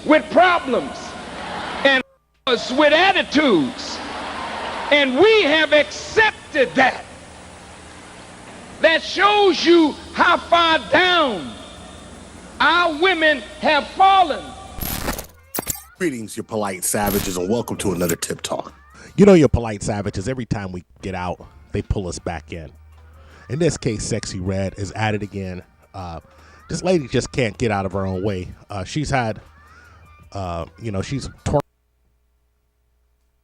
with problems and us with attitudes. And we have accepted that. That shows you how far down our women have fallen. Greetings, your polite savages, and welcome to another Tip Talk. You know your polite savages, every time we get out, they pull us back in. In this case, Sexy Red is at it again. This lady just can't get out of her own way. She's had, she's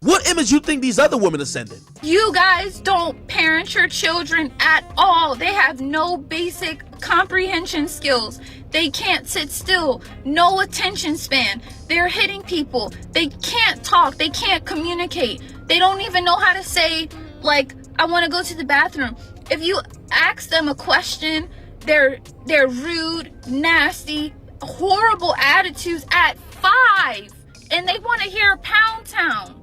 What image you think these other women are sending? You guys don't parent your children at all. They have no basic comprehension skills. They can't sit still. No attention span. They're hitting people. They can't talk. They can't communicate. They don't even know how to say, like, I want to go to the bathroom. If you ask them a question, they're rude, nasty, horrible attitudes at 5. And they want to hear Pound Town.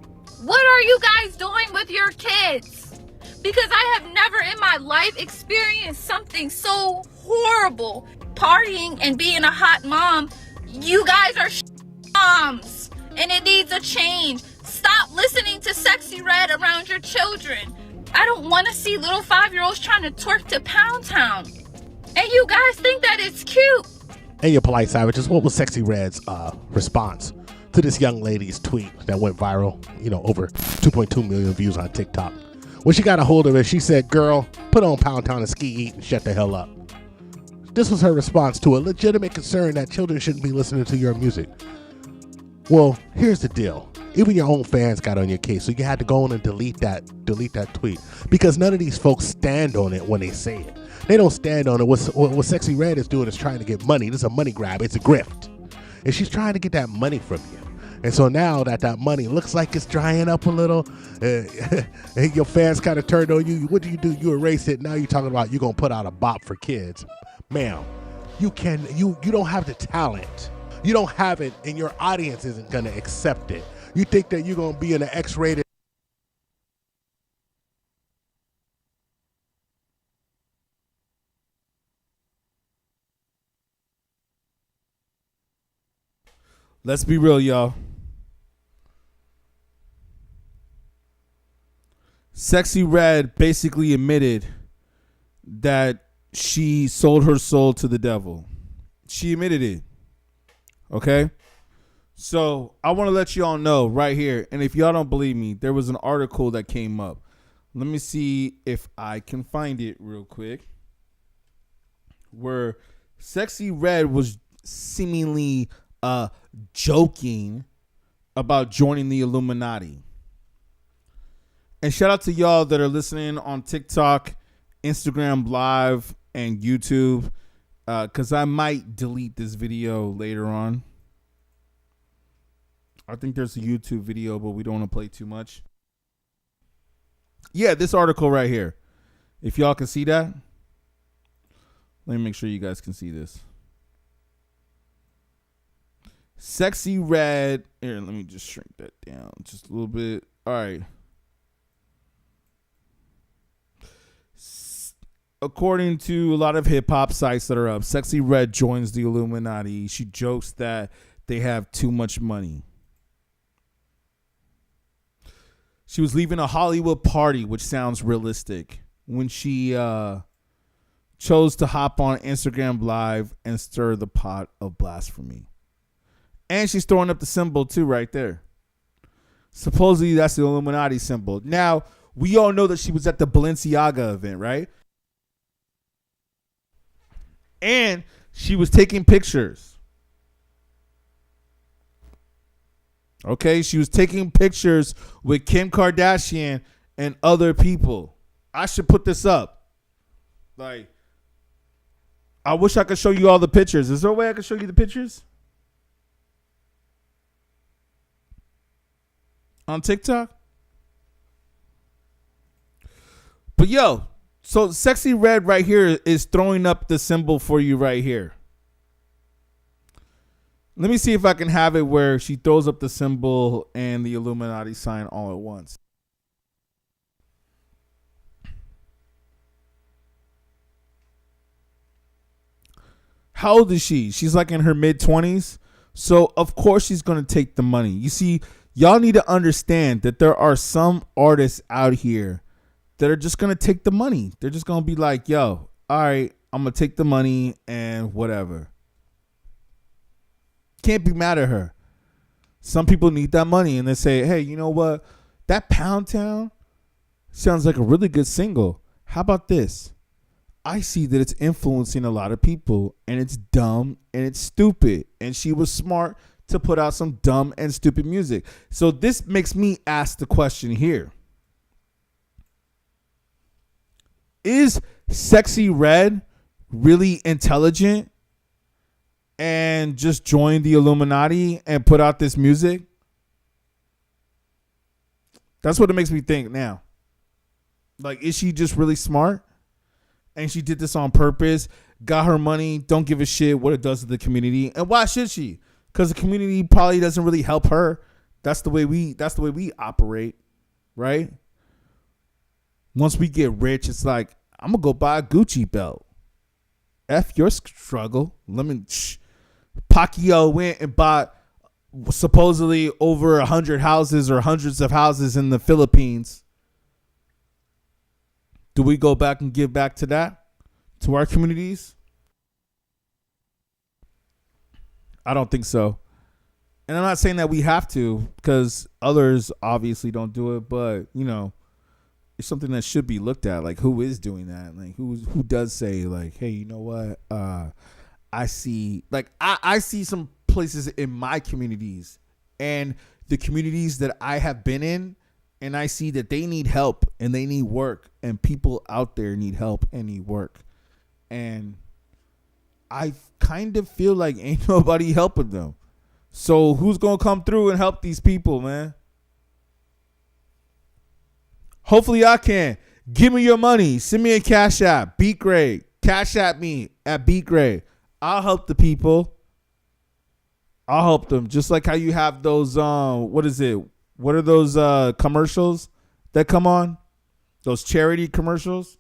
What are you guys doing with your kids? Because I have never in my life experienced something so horrible. Partying and being a hot mom, you guys are moms. And it needs a change. Stop listening to Sexy Red around your children. I don't want to see little 5-year-olds trying to twerk to Pound Town. And you guys think that it's cute. And your polite savages, what was Sexy Red's response to this young lady's tweet that went viral, over 2.2 million views on TikTok? When she got a hold of it, she said, girl, put on Pound Town and ski eat and shut the hell up. This was her response to a legitimate concern that children shouldn't be listening to your music. Well, here's the deal. Even your own fans got on your case, so you had to go on and delete that tweet, because none of these folks stand on it when they say it. They don't stand on it. What Sexy Red is doing is trying to get money. This is a money grab. It's a grift. And she's trying to get that money from you. And so now that money looks like it's drying up a little, and your fans kind of turned on you. What do? You erase it. Now you're talking about you're going to put out a bop for kids. Ma'am, you don't have the talent. You don't have it, and your audience isn't going to accept it. You think that you're going to be in an X-rated. Let's be real, y'all. Sexy Red basically admitted that she sold her soul to the devil. She admitted it. Okay? So I want to let y'all know right here, and if y'all don't believe me, there was an article that came up. Let me see if I can find it real quick. Where Sexy Red was seemingly joking about joining the Illuminati. And shout out to y'all that are listening on TikTok, Instagram Live, and YouTube, because I might delete this video later on. I think there's a YouTube video, but we don't want to play too much. Yeah, this article right here. If y'all can see that, let me make sure you guys can see this. Sexy Red. Here, let me just shrink that down just a little bit. All right. According to a lot of hip hop sites that are up, Sexy Red joins the Illuminati. She jokes that they have too much money. She was leaving a Hollywood party, which sounds realistic, when she chose to hop on Instagram Live and stir the pot of blasphemy. And she's throwing up the symbol too right there. Supposedly that's the Illuminati symbol. Now, we all know that she was at the Balenciaga event, right? And she was taking pictures. Okay, she was taking pictures with Kim Kardashian and other people. I should put this up. Like, I wish I could show you all the pictures. Is there a way I can show you the pictures? On TikTok? But yo, so Sexy Red right here is throwing up the symbol for you right here. Let me see if I can have it where she throws up the symbol and the Illuminati sign all at once. How old is she? She's like in her mid-20s. So, of course, she's going to take the money. You see, y'all need to understand that there are some artists out here that are just going to take the money. They're just going to be like, yo, all right, I'm going to take the money and whatever. Can't be mad at her. Some people need that money and they say, hey, you know what? That Pound Town sounds like a really good single. How about this? I see that it's influencing a lot of people and it's dumb and it's stupid. And she was smart to put out some dumb and stupid music. So this makes me ask the question here. Is Sexy Red really intelligent and just joined the Illuminati and put out this music? That's what it makes me think now. Like, is she just really smart? And she did this on purpose, got her money, don't give a shit what it does to the community. And why should she? Because the community probably doesn't really help her. That's the way we operate, right? Once we get rich, it's like, I'm gonna go buy a Gucci belt. F your struggle. Pacquiao went and bought supposedly over 100 houses or hundreds of houses in the Philippines. Do we go back and give back to that? To our communities? I don't think so. And I'm not saying that we have to, because others obviously don't do it, but, you know, it's something that should be looked at. Like, who is doing that? Like, who does say, like, hey, you know what? I see some places in my communities and the communities that I have been in, and I see that they need help and they need work, and people out there need help and need work. And I kind of feel like ain't nobody helping them. So who's going to come through and help these people, man? Hopefully I can. Give me your money. Send me a Cashapp. beatGrade. Cashapp me at beatGrade. I'll help the people. I'll help them. Just like how you have those, what is it? What are those commercials that come on? Those charity commercials?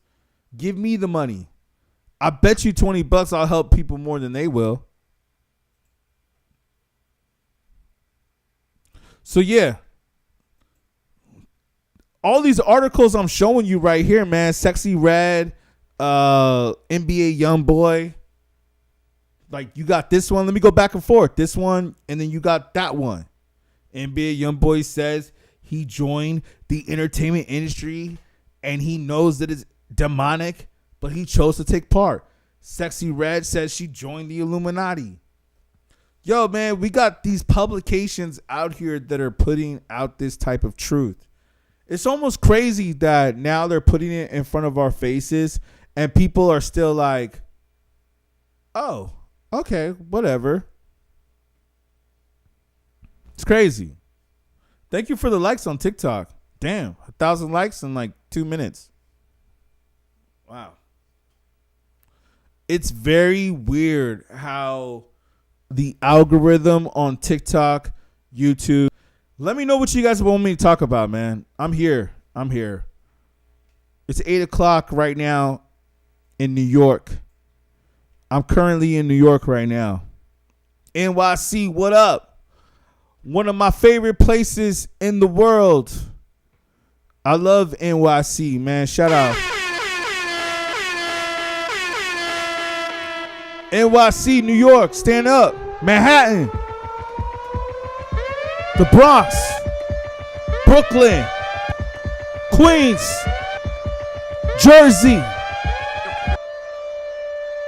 Give me the money. I bet you $20 I'll help people more than they will. So yeah. All these articles I'm showing you right here, man. Sexy Red, NBA Youngboy. Like, you got this one. Let me go back and forth. This one, and then you got that one. NBA Youngboy says he joined the entertainment industry and he knows that it's demonic, but he chose to take part. Sexy Red says she joined the Illuminati. Yo, man, we got these publications out here that are putting out this type of truth. It's almost crazy that now they're putting it in front of our faces and people are still like, oh, okay, whatever. It's crazy. Thank you for the likes on TikTok. Damn, 1,000 likes in like 2 minutes. Wow. It's very weird how the algorithm on TikTok, YouTube. Let me know what you guys want me to talk about, man. I'm here. It's 8 o'clock right now in New York. I'm currently in New York right now. NYC, what up? One of my favorite places in the world. I love NYC, man. Shout out. NYC, New York, stand up. Manhattan. The Bronx. Brooklyn. Queens. Jersey.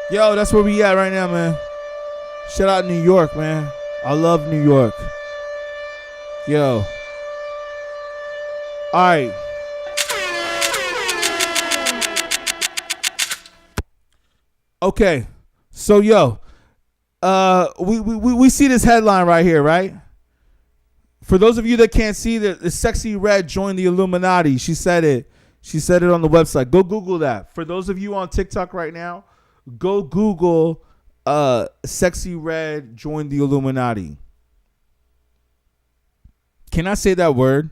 Yo, that's where we at right now, man. Shout out New York, man. I love New York. Yo. All right. Okay, so we see this headline right here, right? For those of you that can't see, the Sexy Red joined the Illuminati. She said it. She said it on the website. Go Google that. For those of you on TikTok right now, go Google Sexy Red joined the Illuminati. Can I say that word?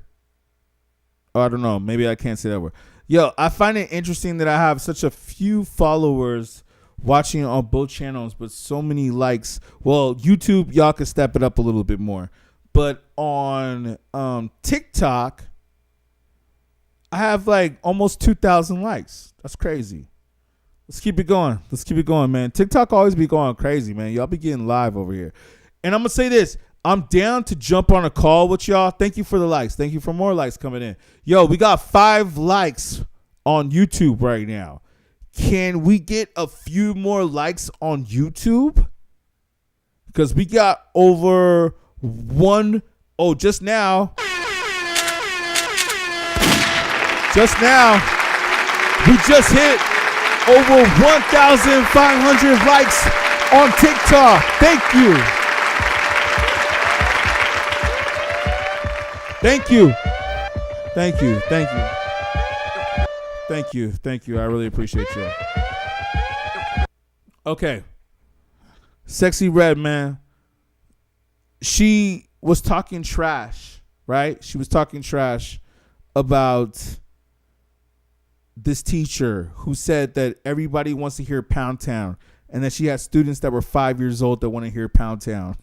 Oh, I don't know. Maybe I can't say that word. Yo, I find it interesting that I have such a few followers watching on both channels, but so many likes. Well, YouTube, y'all can step it up a little bit more. But on TikTok, I have like almost 2,000 likes. That's crazy. Let's keep it going. Let's keep it going, man. TikTok always be going crazy, man. Y'all be getting live over here. And I'm going to say this. I'm down to jump on a call with y'all. Thank you for the likes. Thank you for more likes coming in. Yo, we got 5 likes on YouTube right now. Can we get a few more likes on YouTube? Because we got over just now, we just hit over 1,500 likes on TikTok. Thank you. Thank you. Thank you. Thank you. Thank you. Thank you. I really appreciate you. Okay. Sexy Red, man. She was talking trash, right? She was talking trash about this teacher who said that everybody wants to hear Pound Town and that she had students that were 5 years old that want to hear Pound Town.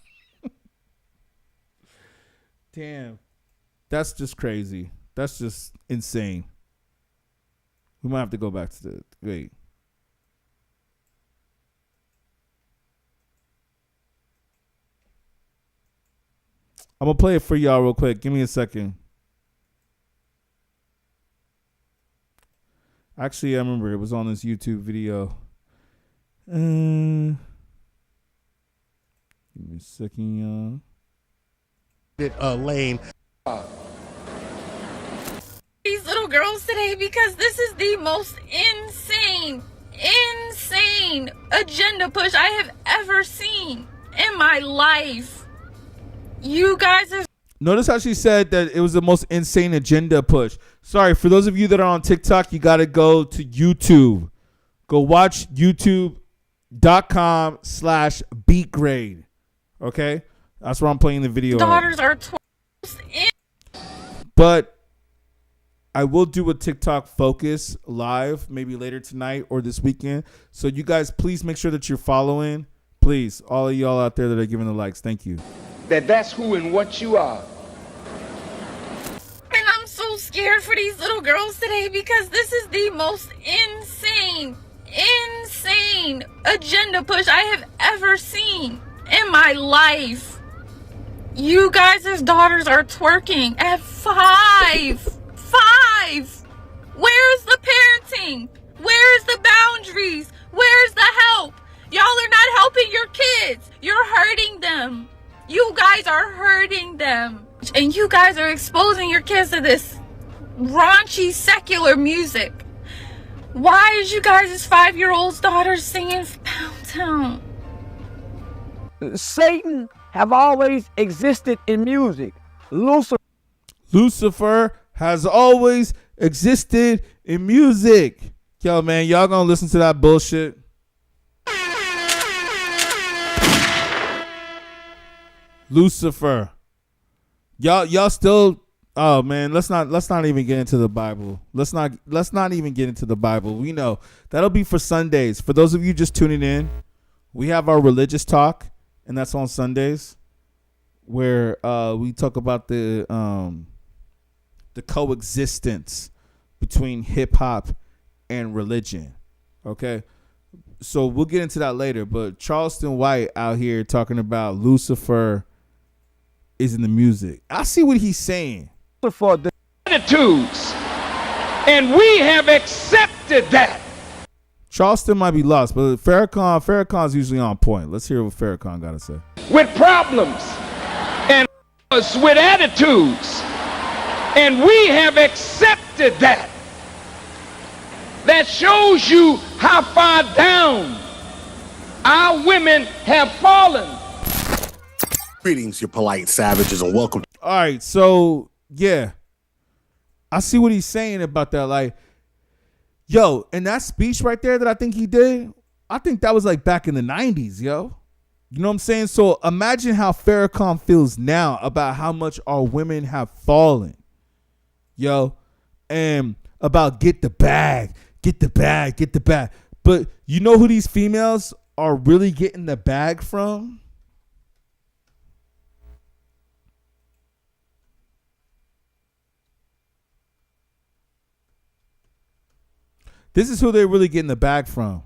Damn. That's just crazy. That's just insane. We might have to go back to the wait. I'm going to play it for y'all real quick. Give me a second. Actually, I remember it was on this YouTube video. Give me a second, y'all. Lane. These little girls today because this is the most insane agenda push I have ever seen in my life. You guys are... Notice how she said that it was the most insane agenda push. Sorry, for those of you that are on TikTok, you got to go to YouTube. Go watch youtube.com/beatGrade. Okay? That's where I'm playing the video. Daughters are But I will do a TikTok focus live maybe later tonight or this weekend. So you guys, please make sure that you're following. Please, all of y'all out there that are giving the likes, thank you. That's who and what you are. And I'm so scared for these little girls today because this is the most insane agenda push I have ever seen in my life. You guys' daughters are twerking at 5. Where's the parenting? Where's the boundaries? Where's the help? Y'all are not helping your kids. You're hurting them. You guys are hurting them. And you guys are exposing your kids to this raunchy secular music. Why is you guys' 5-year-old daughters singing Pound Town? Satan have always existed in music. Lucifer has always existed in music. Yo, man, y'all gonna listen to that bullshit? Lucifer. Y'all still... Oh man, let's not even get into the Bible. Let's not even get into the Bible. We know that'll be for Sundays. For those of you just tuning in, we have our religious talk, and that's on Sundays, where we talk about the coexistence between hip hop and religion. Okay, so we'll get into that later. But Charleston White out here talking about Lucifer is in the music. I see what he's saying. For the attitudes, and we have accepted that. Charleston might be lost, but Farrakhan's usually on point. Let's hear what Farrakhan got to say. With problems and with attitudes, and we have accepted that. That shows you how far down Our women have fallen. Greetings, you polite savages, and welcome. All right, so yeah, I see what he's saying about that. Like, yo, and that speech right there that I think he did, I think that was like back in the 90s, yo. You know what I'm saying? So imagine how Farrakhan feels now about how much our women have fallen, yo, and about get the bag, get the bag, get the bag. But you know who these females are really getting the bag from? This is who they're really getting the bag from.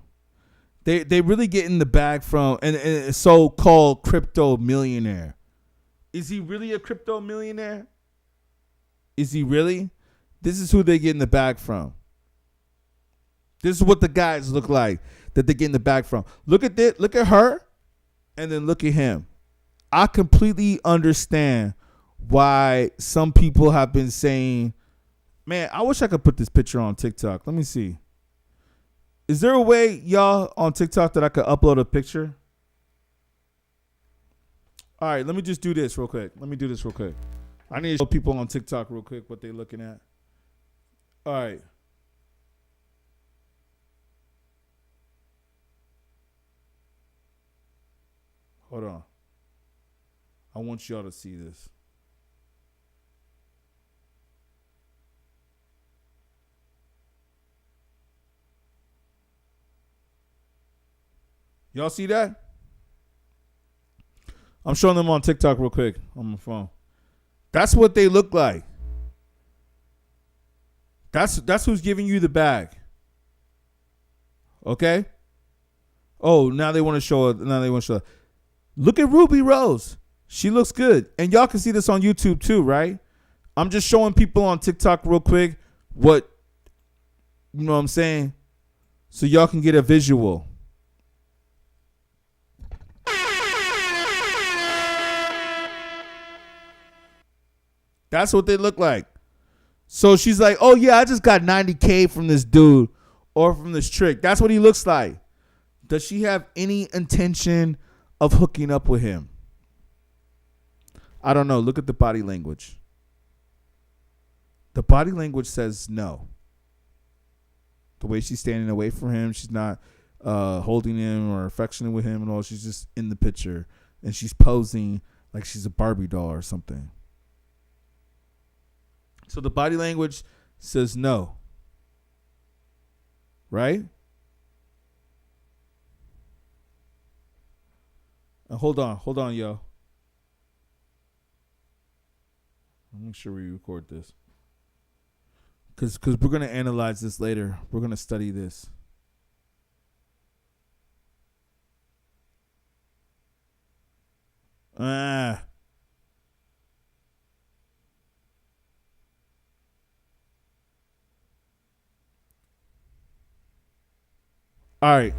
They really getting the bag from a so-called crypto millionaire. Is he really a crypto millionaire? Is he really? This is who they're getting the bag from. This is what the guys look like that they're getting the bag from. Look at this. Look at her, and then look at him. I completely understand why some people have been saying, man, I wish I could put this picture on TikTok. Let me see. Is there a way, y'all, on TikTok that I could upload a picture? All right, let me just do this real quick. I need to show people on TikTok real quick what they're looking at. All right. Hold on. I want y'all to see this. Y'all see that? I'm showing them on TikTok real quick on my phone. That's what they look like. That's who's giving you the bag. Okay? Oh, now they want to show it. Look at Rubi Rose. She looks good. And y'all can see this on YouTube too, right? I'm just showing people on TikTok real quick what, you know what I'm saying? So y'all can get a visual. That's what they look like. So she's like, oh yeah, I just got 90K from this dude or from this trick. That's what he looks like. Does she have any intention of hooking up with him? I don't know. Look at the body language. The body language says no. The way she's standing away from him, she's not holding him or affectionate with him and all. She's just in the picture and she's posing like she's a Barbie doll or something. So the body language says no. Right? Hold on, yo. Make sure we record this. Because we're going to analyze this later. We're going to study this. All right.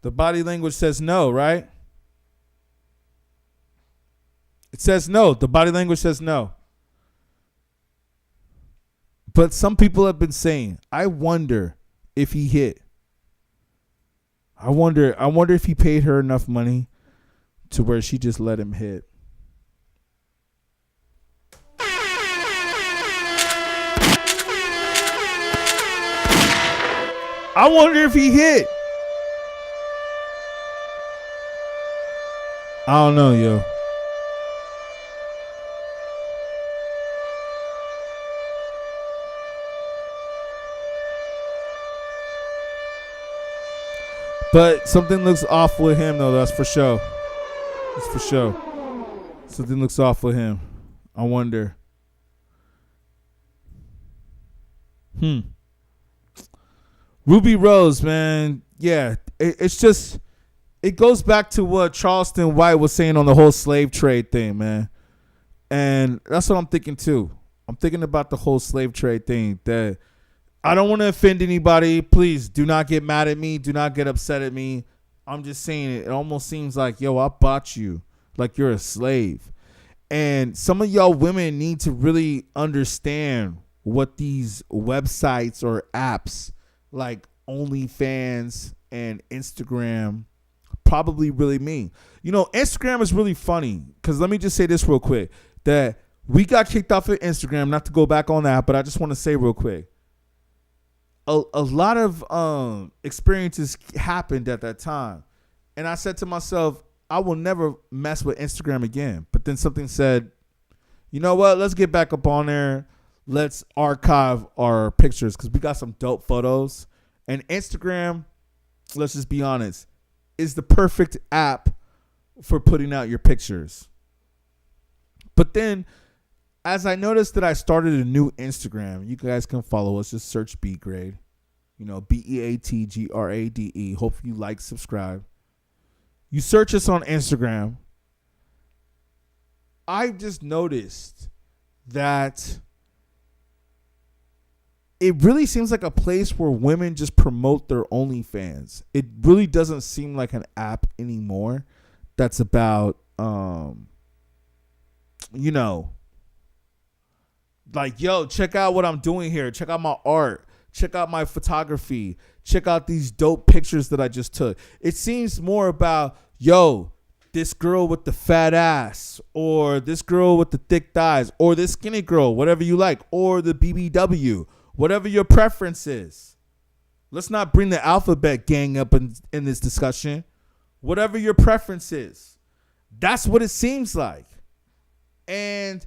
The body language says no, right? It says no. The body language says no. But some people have been saying, I wonder if he hit. I wonder if he paid her enough money to where she just let him hit. I wonder if he hit. I don't know, yo. But something looks off with him, though. That's for sure. That's for sure. Something looks off with him. I wonder. Rubi Rose, man. Yeah, it's just, it goes back to what Charleston White was saying on the whole slave trade thing, man. And that's what I'm thinking, too. I'm thinking about the whole slave trade thing, that I don't want to offend anybody. Please do not get mad at me. Do not get upset at me. I'm just saying it almost seems like, yo, I bought you like you're a slave. And some of y'all women need to really understand what these websites or apps like OnlyFans and Instagram probably really mean. You know, Instagram is really funny because let me just say this real quick, that we got kicked off of Instagram, not to go back on that, but I just want to say real quick, a lot of experiences happened at that time. And I said to myself, I will never mess with Instagram again. But then something said, you know what? Let's get back up on there. Let's archive our pictures because we got some dope photos. And Instagram, let's just be honest, is the perfect app for putting out your pictures. But then as I noticed that I started a new Instagram, you guys can follow us. Just search beatGrade. You know, BEATGRADE. Hope you like, subscribe. You search us on Instagram. I just noticed that it really seems like a place where women just promote their OnlyFans. It really doesn't seem like an app anymore that's about, you know, like, yo, check out what I'm doing here. Check out my art. Check out my photography. Check out these dope pictures that I just took. It seems more about, yo, this girl with the fat ass, or this girl with the thick thighs, or this skinny girl, whatever you like, or the BBW, whatever your preference is. Let's not bring the alphabet gang up in this discussion. Whatever your preference is. That's what it seems like. And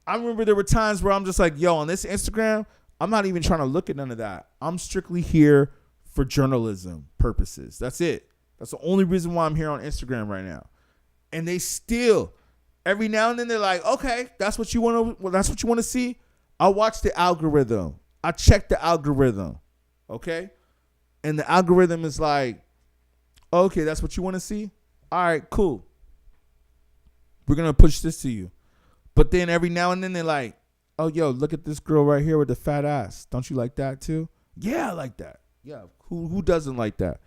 I remember there were times where I'm just like, yo, on this Instagram, I'm not even trying to look at none of that. I'm strictly here for journalism purposes. That's it. That's the only reason why I'm here on Instagram right now. And they still, every now and then they're like, okay, that's what you want to, that's what you want to see. I watch the algorithm. I check the algorithm. Okay. And the algorithm is like, okay, that's what you want to see. All right, cool. We're going to push this to you. But then every now and then they're like, oh, yo, look at this girl right here with the fat ass. Don't you like that too? Yeah, I like that. Yeah, who doesn't like that?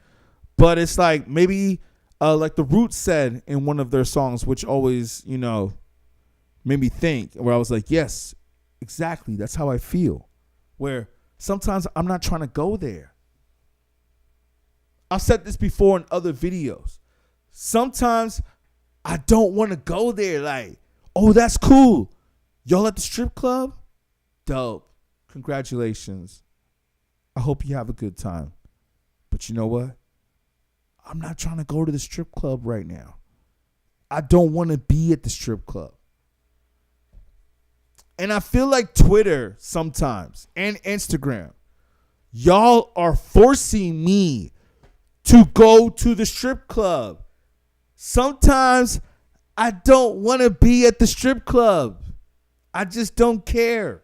But it's like maybe like the Roots said in one of their songs, which always, you know, made me think, where I was like, yes, exactly. That's how I feel. Where sometimes I'm not trying to go there. I've said this before in other videos. Sometimes I don't want to go there. Like, oh, that's cool. Y'all at the strip club? Dope. Congratulations. I hope you have a good time. But you know what? I'm not trying to go to the strip club right now. I don't want to be at the strip club. And I feel like Twitter sometimes and Instagram, y'all are forcing me to go to the strip club. Sometimes I don't want to be at the strip club. I just don't care.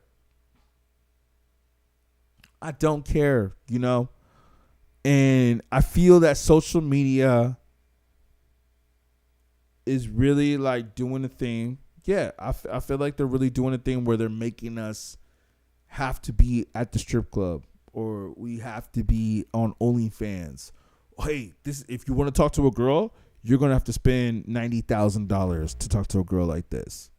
I don't care, you know? And I feel that social media is really like doing a thing. Yeah, I feel like they're really doing a thing where they're making us have to be at the strip club, or we have to be on OnlyFans. Hey, this, if you want to talk to a girl, you're going to have to spend $90,000 to talk to a girl like this.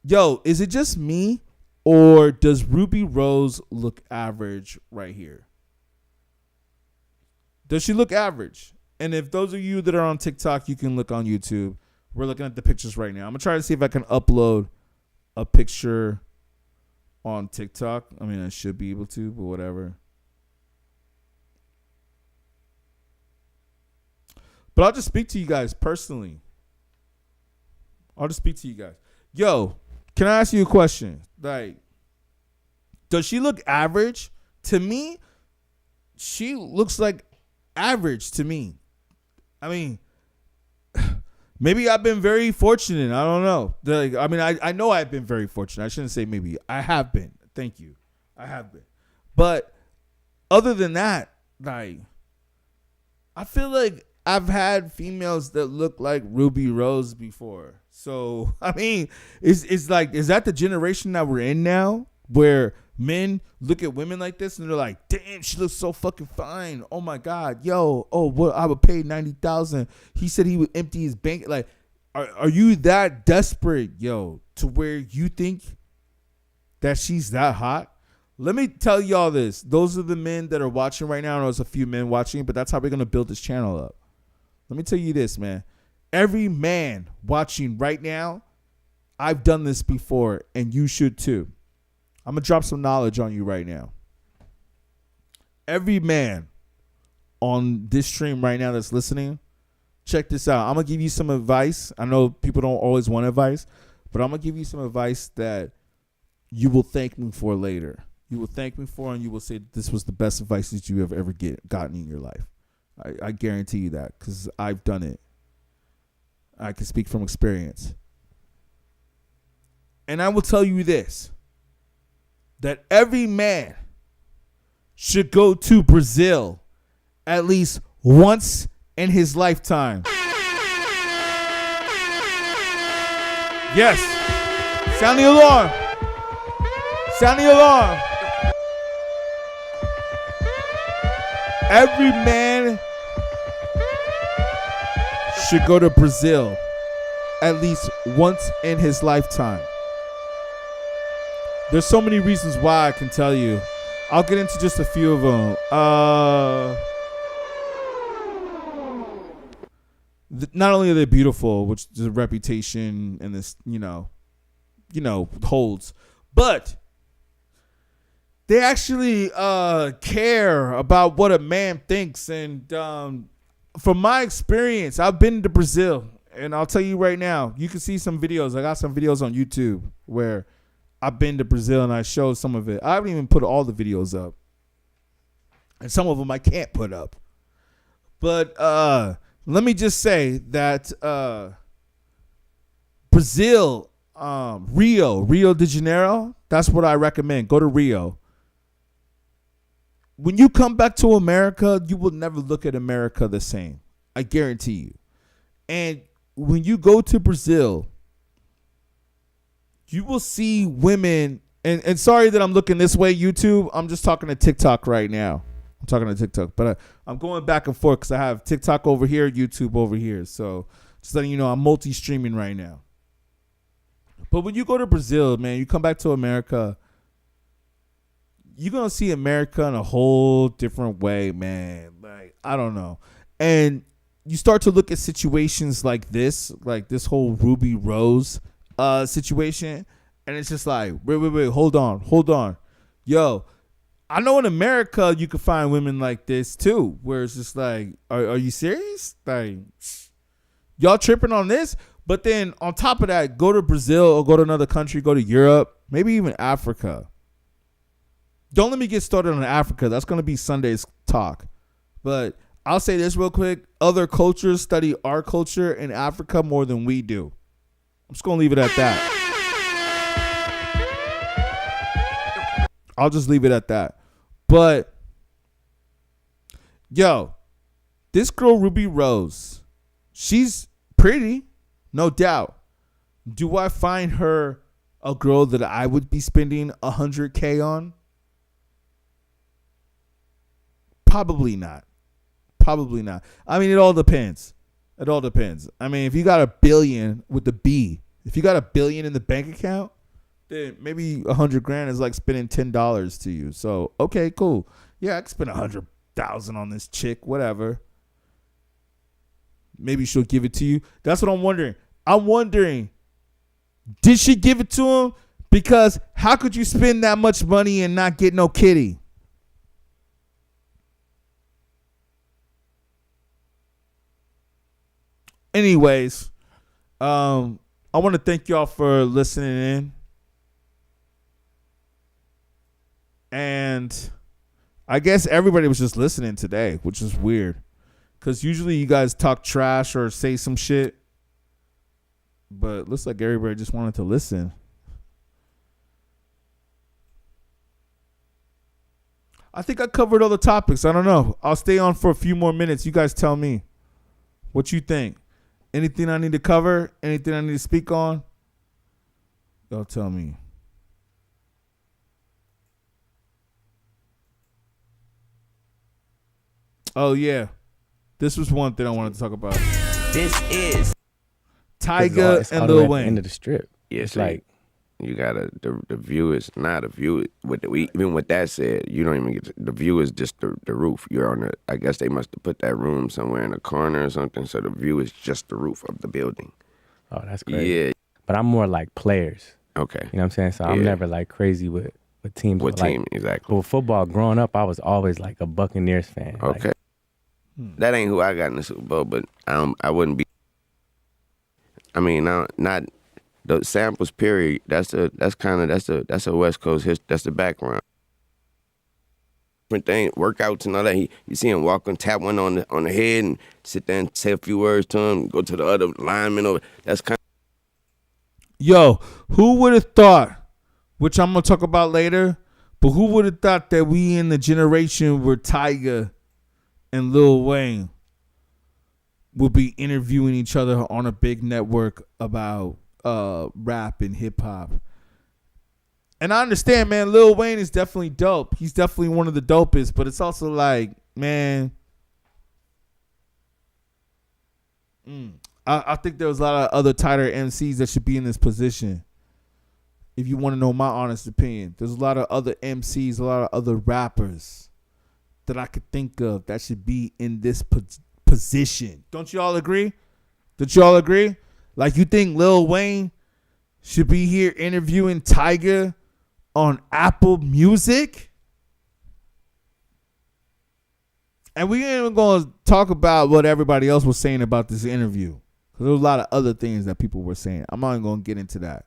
Yo, is it just me, or does Rubi Rose look average right here? Does she look average? And if those of you that are on TikTok, you can look on YouTube. We're looking at the pictures right now. I'm going to try to see if I can upload a picture on TikTok. I mean, I should be able to, but whatever. But I'll just speak to you guys personally. I'll just speak to you guys. Yo, can I ask you a question? Like, does she look average? To me, she looks like average to me. I mean, maybe I've been very fortunate. I don't know. Like, I mean, I know I've been very fortunate. I shouldn't say maybe. I have been. Thank you. I have been. But other than that, like, I feel like I've had females that look like Rubi Rose before. So, I mean, it's like, is that the generation that we're in now, where men look at women like this and they're like, damn, she looks so fucking fine. Oh my God. Yo, oh, well, I would pay $90,000. He said he would empty his bank. Like, are you that desperate, yo, to where you think that she's that hot? Let me tell y'all this. Those are the men that are watching right now. There's a few men watching, but that's how we're going to build this channel up. Let me tell you this, man. Every man watching right now, I've done this before, and you should too. I'm going to drop some knowledge on you right now. Every man on this stream right now that's listening, check this out. I'm going to give you some advice. I know people don't always want advice, but I'm going to give you some advice that you will thank me for later. You will thank me for, and you will say this was the best advice that you have ever gotten in your life. I guarantee you that because I've done it. I can speak from experience. And I will tell you this, that every man should go to Brazil at least once in his lifetime. Yes. Sound the alarm. Sound the alarm. Every man should go to Brazil at least once in his lifetime. There's so many reasons why I can tell you. I'll get into just a few of them. Not only are they beautiful, which the reputation and this, holds, but they actually care about what a man thinks. And from my experience, I've been to Brazil, and I'll tell you right now, you can see some videos. I got some videos on YouTube where I've been to Brazil and I showed some of it. I haven't even put all the videos up, and some of them I can't put up. But let me just say that Brazil, Rio de Janeiro, that's what I recommend. Go to Rio. When you come back to America, you will never look at America the same. I guarantee you. And when you go to Brazil, you will see women, and sorry that I'm looking this way, YouTube. I'm just talking to TikTok right now. I'm talking to TikTok, but I'm going back and forth because I have TikTok over here, YouTube over here. So just letting you know, I'm multi-streaming right now. But when you go to Brazil, man, you come back to America, you're going to see America in a whole different way, man. Like, I don't know. And you start to look at situations like this whole Rubi Rose situation, and it's just like, wait, hold on. Yo, I know in America you can find women like this too, where it's just like, are you serious? Like, y'all tripping on this? But then on top of that, go to Brazil or go to another country, go to Europe, maybe even Africa. Don't let me get started on Africa. That's going to be Sunday's talk. But I'll say this real quick. Other cultures study our culture in Africa more than we do. I'm just going to leave it at that. I'll just leave it at that. But, yo, this girl, Rubi Rose, she's pretty, no doubt. Do I find her a girl that I would be spending $100K on? Probably not. I mean, it all depends. I mean, if you got $1 billion with the B, if you got $1 billion in the bank account, then maybe $100,000 is like spending $10 to you. So, okay, cool. Yeah, I can spend $100,000 on this chick, whatever. Maybe she'll give it to you. That's what I'm wondering. Did she give it to him? Because how could you spend that much money and not get no kitty? Anyways, I want to thank y'all for listening in. And I guess everybody was just listening today, which is weird. Because usually you guys talk trash or say some shit. But it looks like everybody just wanted to listen. I think I covered all the topics. I don't know. I'll stay on for a few more minutes. You guys tell me what you think. Anything I need to cover? Anything I need to speak on? Y'all tell me. Oh, yeah. This was one thing I wanted to talk about. This is Tyga and Lil Wayne. End of the strip. Yeah, it's like You gotta the view is not a view. Even with that said, you don't even get the view is just the roof. You're on the. I guess they must have put that room somewhere in a corner or something. So the view is just the roof of the building. Oh, that's great. Yeah. But I'm more like players. Okay. You know what I'm saying? So I'm never like crazy with teams. What like, team exactly? With football, growing up, I was always like a Buccaneers fan. Okay. That ain't who I got in the Super Bowl, but I wouldn't be. I mean, not the samples. Period. That's a West Coast history. That's the background. Different thing, workouts and all that. You see him walking, tap one on the head, and sit there and say a few words to him. Go to the other lineman over. That's kind. Yo, who would have thought? Which I'm gonna talk about later. But who would have thought that we in the generation where Tyga and Lil Wayne would be interviewing each other on a big network about rap and hip hop? And I understand, man, Lil Wayne is definitely dope. He's definitely one of the dopest, but it's also like, man, I think there was a lot of other tighter MCs that should be in this position. If you want to know my honest opinion, there's a lot of other MCs, a lot of other rappers that I could think of that should be in this position. Don't you all agree? Don't you all agree? Like, you think Lil Wayne should be here interviewing Tyga on Apple Music? And we ain't even going to talk about what everybody else was saying about this interview, because there was a lot of other things that people were saying. I'm not even going to get into that.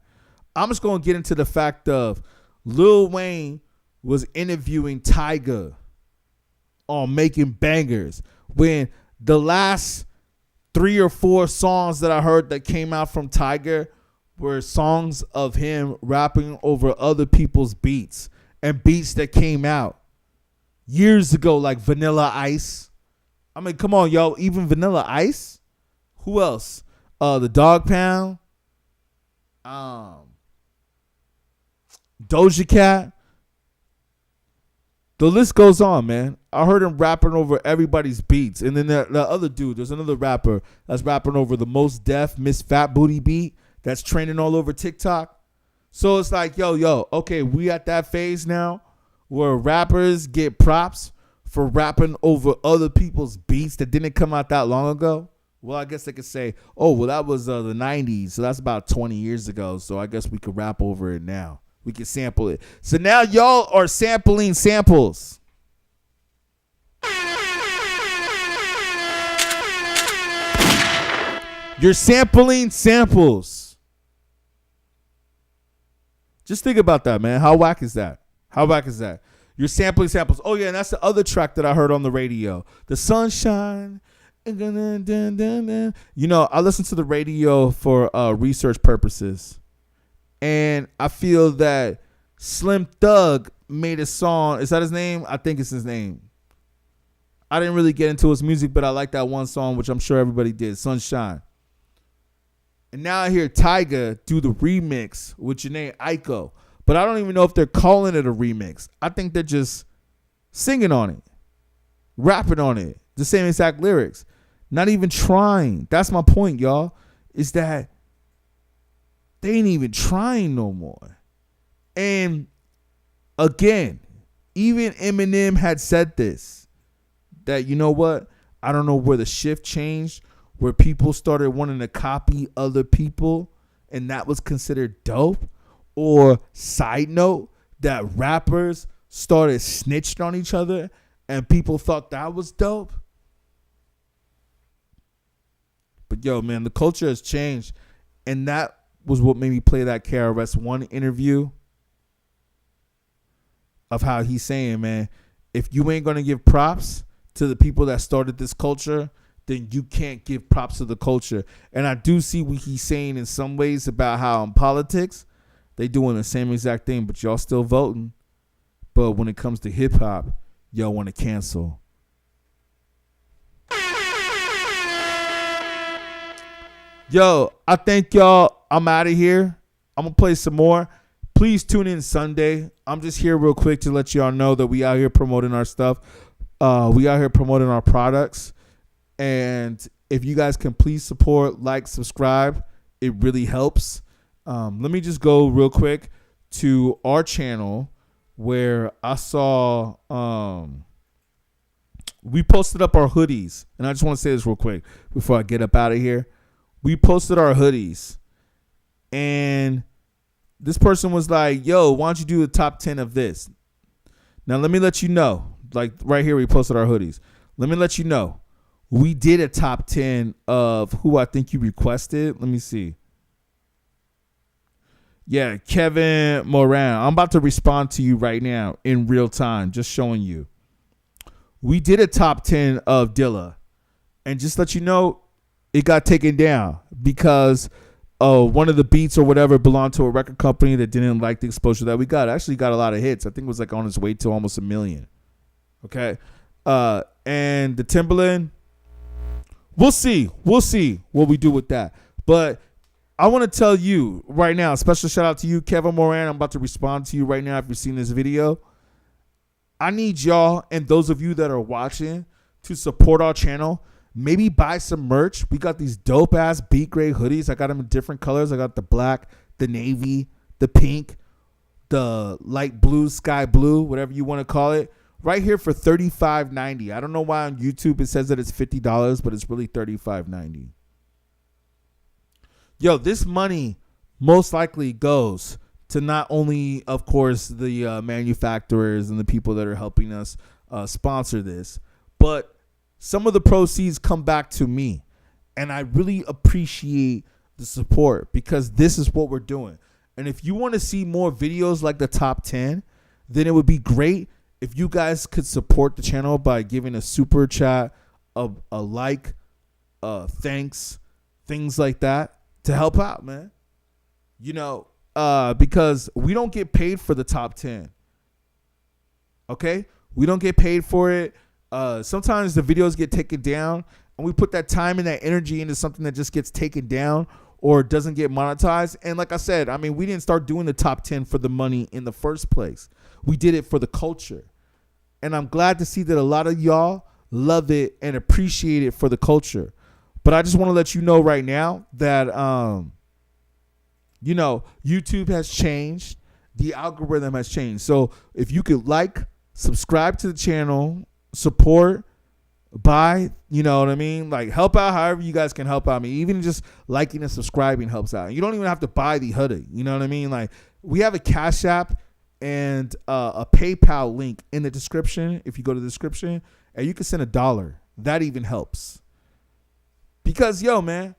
I'm just going to get into the fact of Lil Wayne was interviewing Tyga on Making Bangers, when the last 3 or 4 songs that I heard that came out from Tyga were songs of him rapping over other people's beats, and beats that came out years ago, like Vanilla Ice. I mean, come on, yo. Even Vanilla Ice? Who else? The Dog Pound. Doja Cat. The list goes on, man. I heard him rapping over everybody's beats. And then the other dude, there's another rapper that's rapping over the Most Def Miss Fat Booty beat that's trending all over TikTok. So it's like, yo, okay, we at that phase now where rappers get props for rapping over other people's beats that didn't come out that long ago. Well, I guess they could say, oh, well, that was the 90s. So that's about 20 years ago. So I guess we could rap over it now. We can sample it. So now y'all are sampling samples. You're sampling samples. Just think about that, man. How whack is that? How whack is that? You're sampling samples. Oh, yeah, and that's the other track that I heard on the radio. The Sunshine. You know, I listen to the radio for research purposes. And I feel that Slim Thug made a song. Is that his name? I think it's his name. I didn't really get into his music, but I like that one song, which I'm sure everybody did, Sunshine. And now I hear Tyga do the remix with Jhené Aiko. But I don't even know if they're calling it a remix. I think they're just singing on it, rapping on it, the same exact lyrics. Not even trying. That's my point, y'all, is that they ain't even trying no more. And again, even Eminem had said this, that, you know what? I don't know where the shift changed, where people started wanting to copy other people and that was considered dope. Or side note, that rappers started snitching on each other and people thought that was dope. But yo, man, the culture has changed. And that was what made me play that KRS-One interview of how he's saying, man, if you ain't going to give props to the people that started this culture, then you can't give props to the culture. And I do see what he's saying in some ways about how in politics, they doing the same exact thing, but y'all still voting. But when it comes to hip hop, y'all want to cancel. Yo, I thank y'all. I'm out of here. I'm going to play some more. Please tune in Sunday. I'm just here real quick to let y'all know that we out here promoting our stuff. We out here promoting our products. And if you guys can please support, like, subscribe, it really helps. Let me just go real quick to our channel where I saw we posted up our hoodies. And I just want to say this real quick before I get up out of here. We posted our hoodies. And this person was like, yo, why don't you do the top 10 of this? Now, let me let you know. Like right here, we posted our hoodies. Let me let you know. We did a top 10 of who I think you requested. Let me see. Yeah, Kevin Moran. I'm about to respond to you right now in real time, just showing you. We did a top 10 of Dilla. And just let you know, it got taken down because one of the beats or whatever belonged to a record company that didn't like the exposure that we got. It actually got a lot of hits. I think it was like on its way to almost 1 million. Okay. And the Timberland, we'll see. We'll see what we do with that. But I want to tell you right now, special shout out to you, Kevin Moran. I'm about to respond to you right now if you've seen this video. I need y'all and those of you that are watching to support our channel. Maybe buy some merch. We got these dope ass beatGrade hoodies. I got them in different colors. I got the black, the navy, the pink, the light blue, sky blue, whatever you want to call it. Right here for $35.90. I don't know why on YouTube it says that it's $50, but it's really $35.90. Yo, this money most likely goes to not only, of course, the manufacturers and the people that are helping us sponsor this, but some of the proceeds come back to me. And I really appreciate the support because this is what we're doing. And if you want to see more videos like the top 10, then it would be great if you guys could support the channel by giving a super chat, a like, thanks, things like that to help out, man. You know, because we don't get paid for the top 10. Okay? We don't get paid for it. Sometimes the videos get taken down and we put that time and that energy into something that just gets taken down or doesn't get monetized. And like I said, I mean, we didn't start doing the top 10 for the money in the first place. We did it for the culture. And I'm glad to see that a lot of y'all love it and appreciate it for the culture. But I just want to let you know right now that, you know, YouTube has changed. The algorithm has changed. So if you could like, subscribe to the channel, support, buy, you know what I mean? Like help out however you guys can help out me. Even just liking and subscribing helps out. You don't even have to buy the hoodie. You know what I mean? Like we have a Cashapp and a PayPal link in the description. If you go to the description and you can send $1, that even helps. Because, yo, man,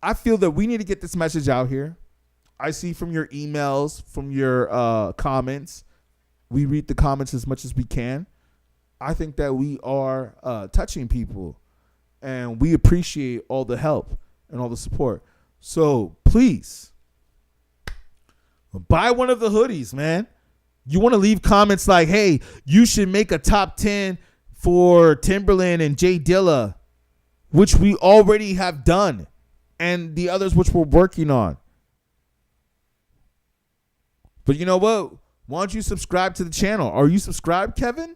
I feel that we need to get this message out here. I see from your emails, from your comments, we read the comments as much as we can. I think that we are touching people, and we appreciate all the help and all the support. So please, buy one of the hoodies, man. You want to leave comments like, hey, you should make a top 10 for Timberland and Jay Dilla, which we already have done, and the others which we're working on. But you know what? Why don't you subscribe to the channel? Are you subscribed, Kevin?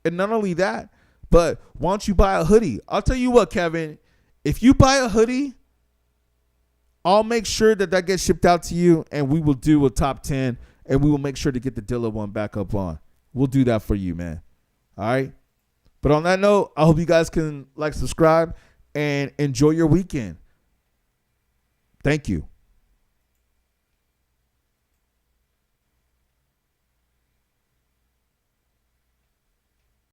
And not only that, but why don't you buy a hoodie? I'll tell you what, Kevin. If you buy a hoodie, I'll make sure that gets shipped out to you, and we will do a top 10, and we will make sure to get the Dilla one back up on. We'll do that for you, man. All right? But on that note, I hope you guys can like, subscribe, and enjoy your weekend. Thank you.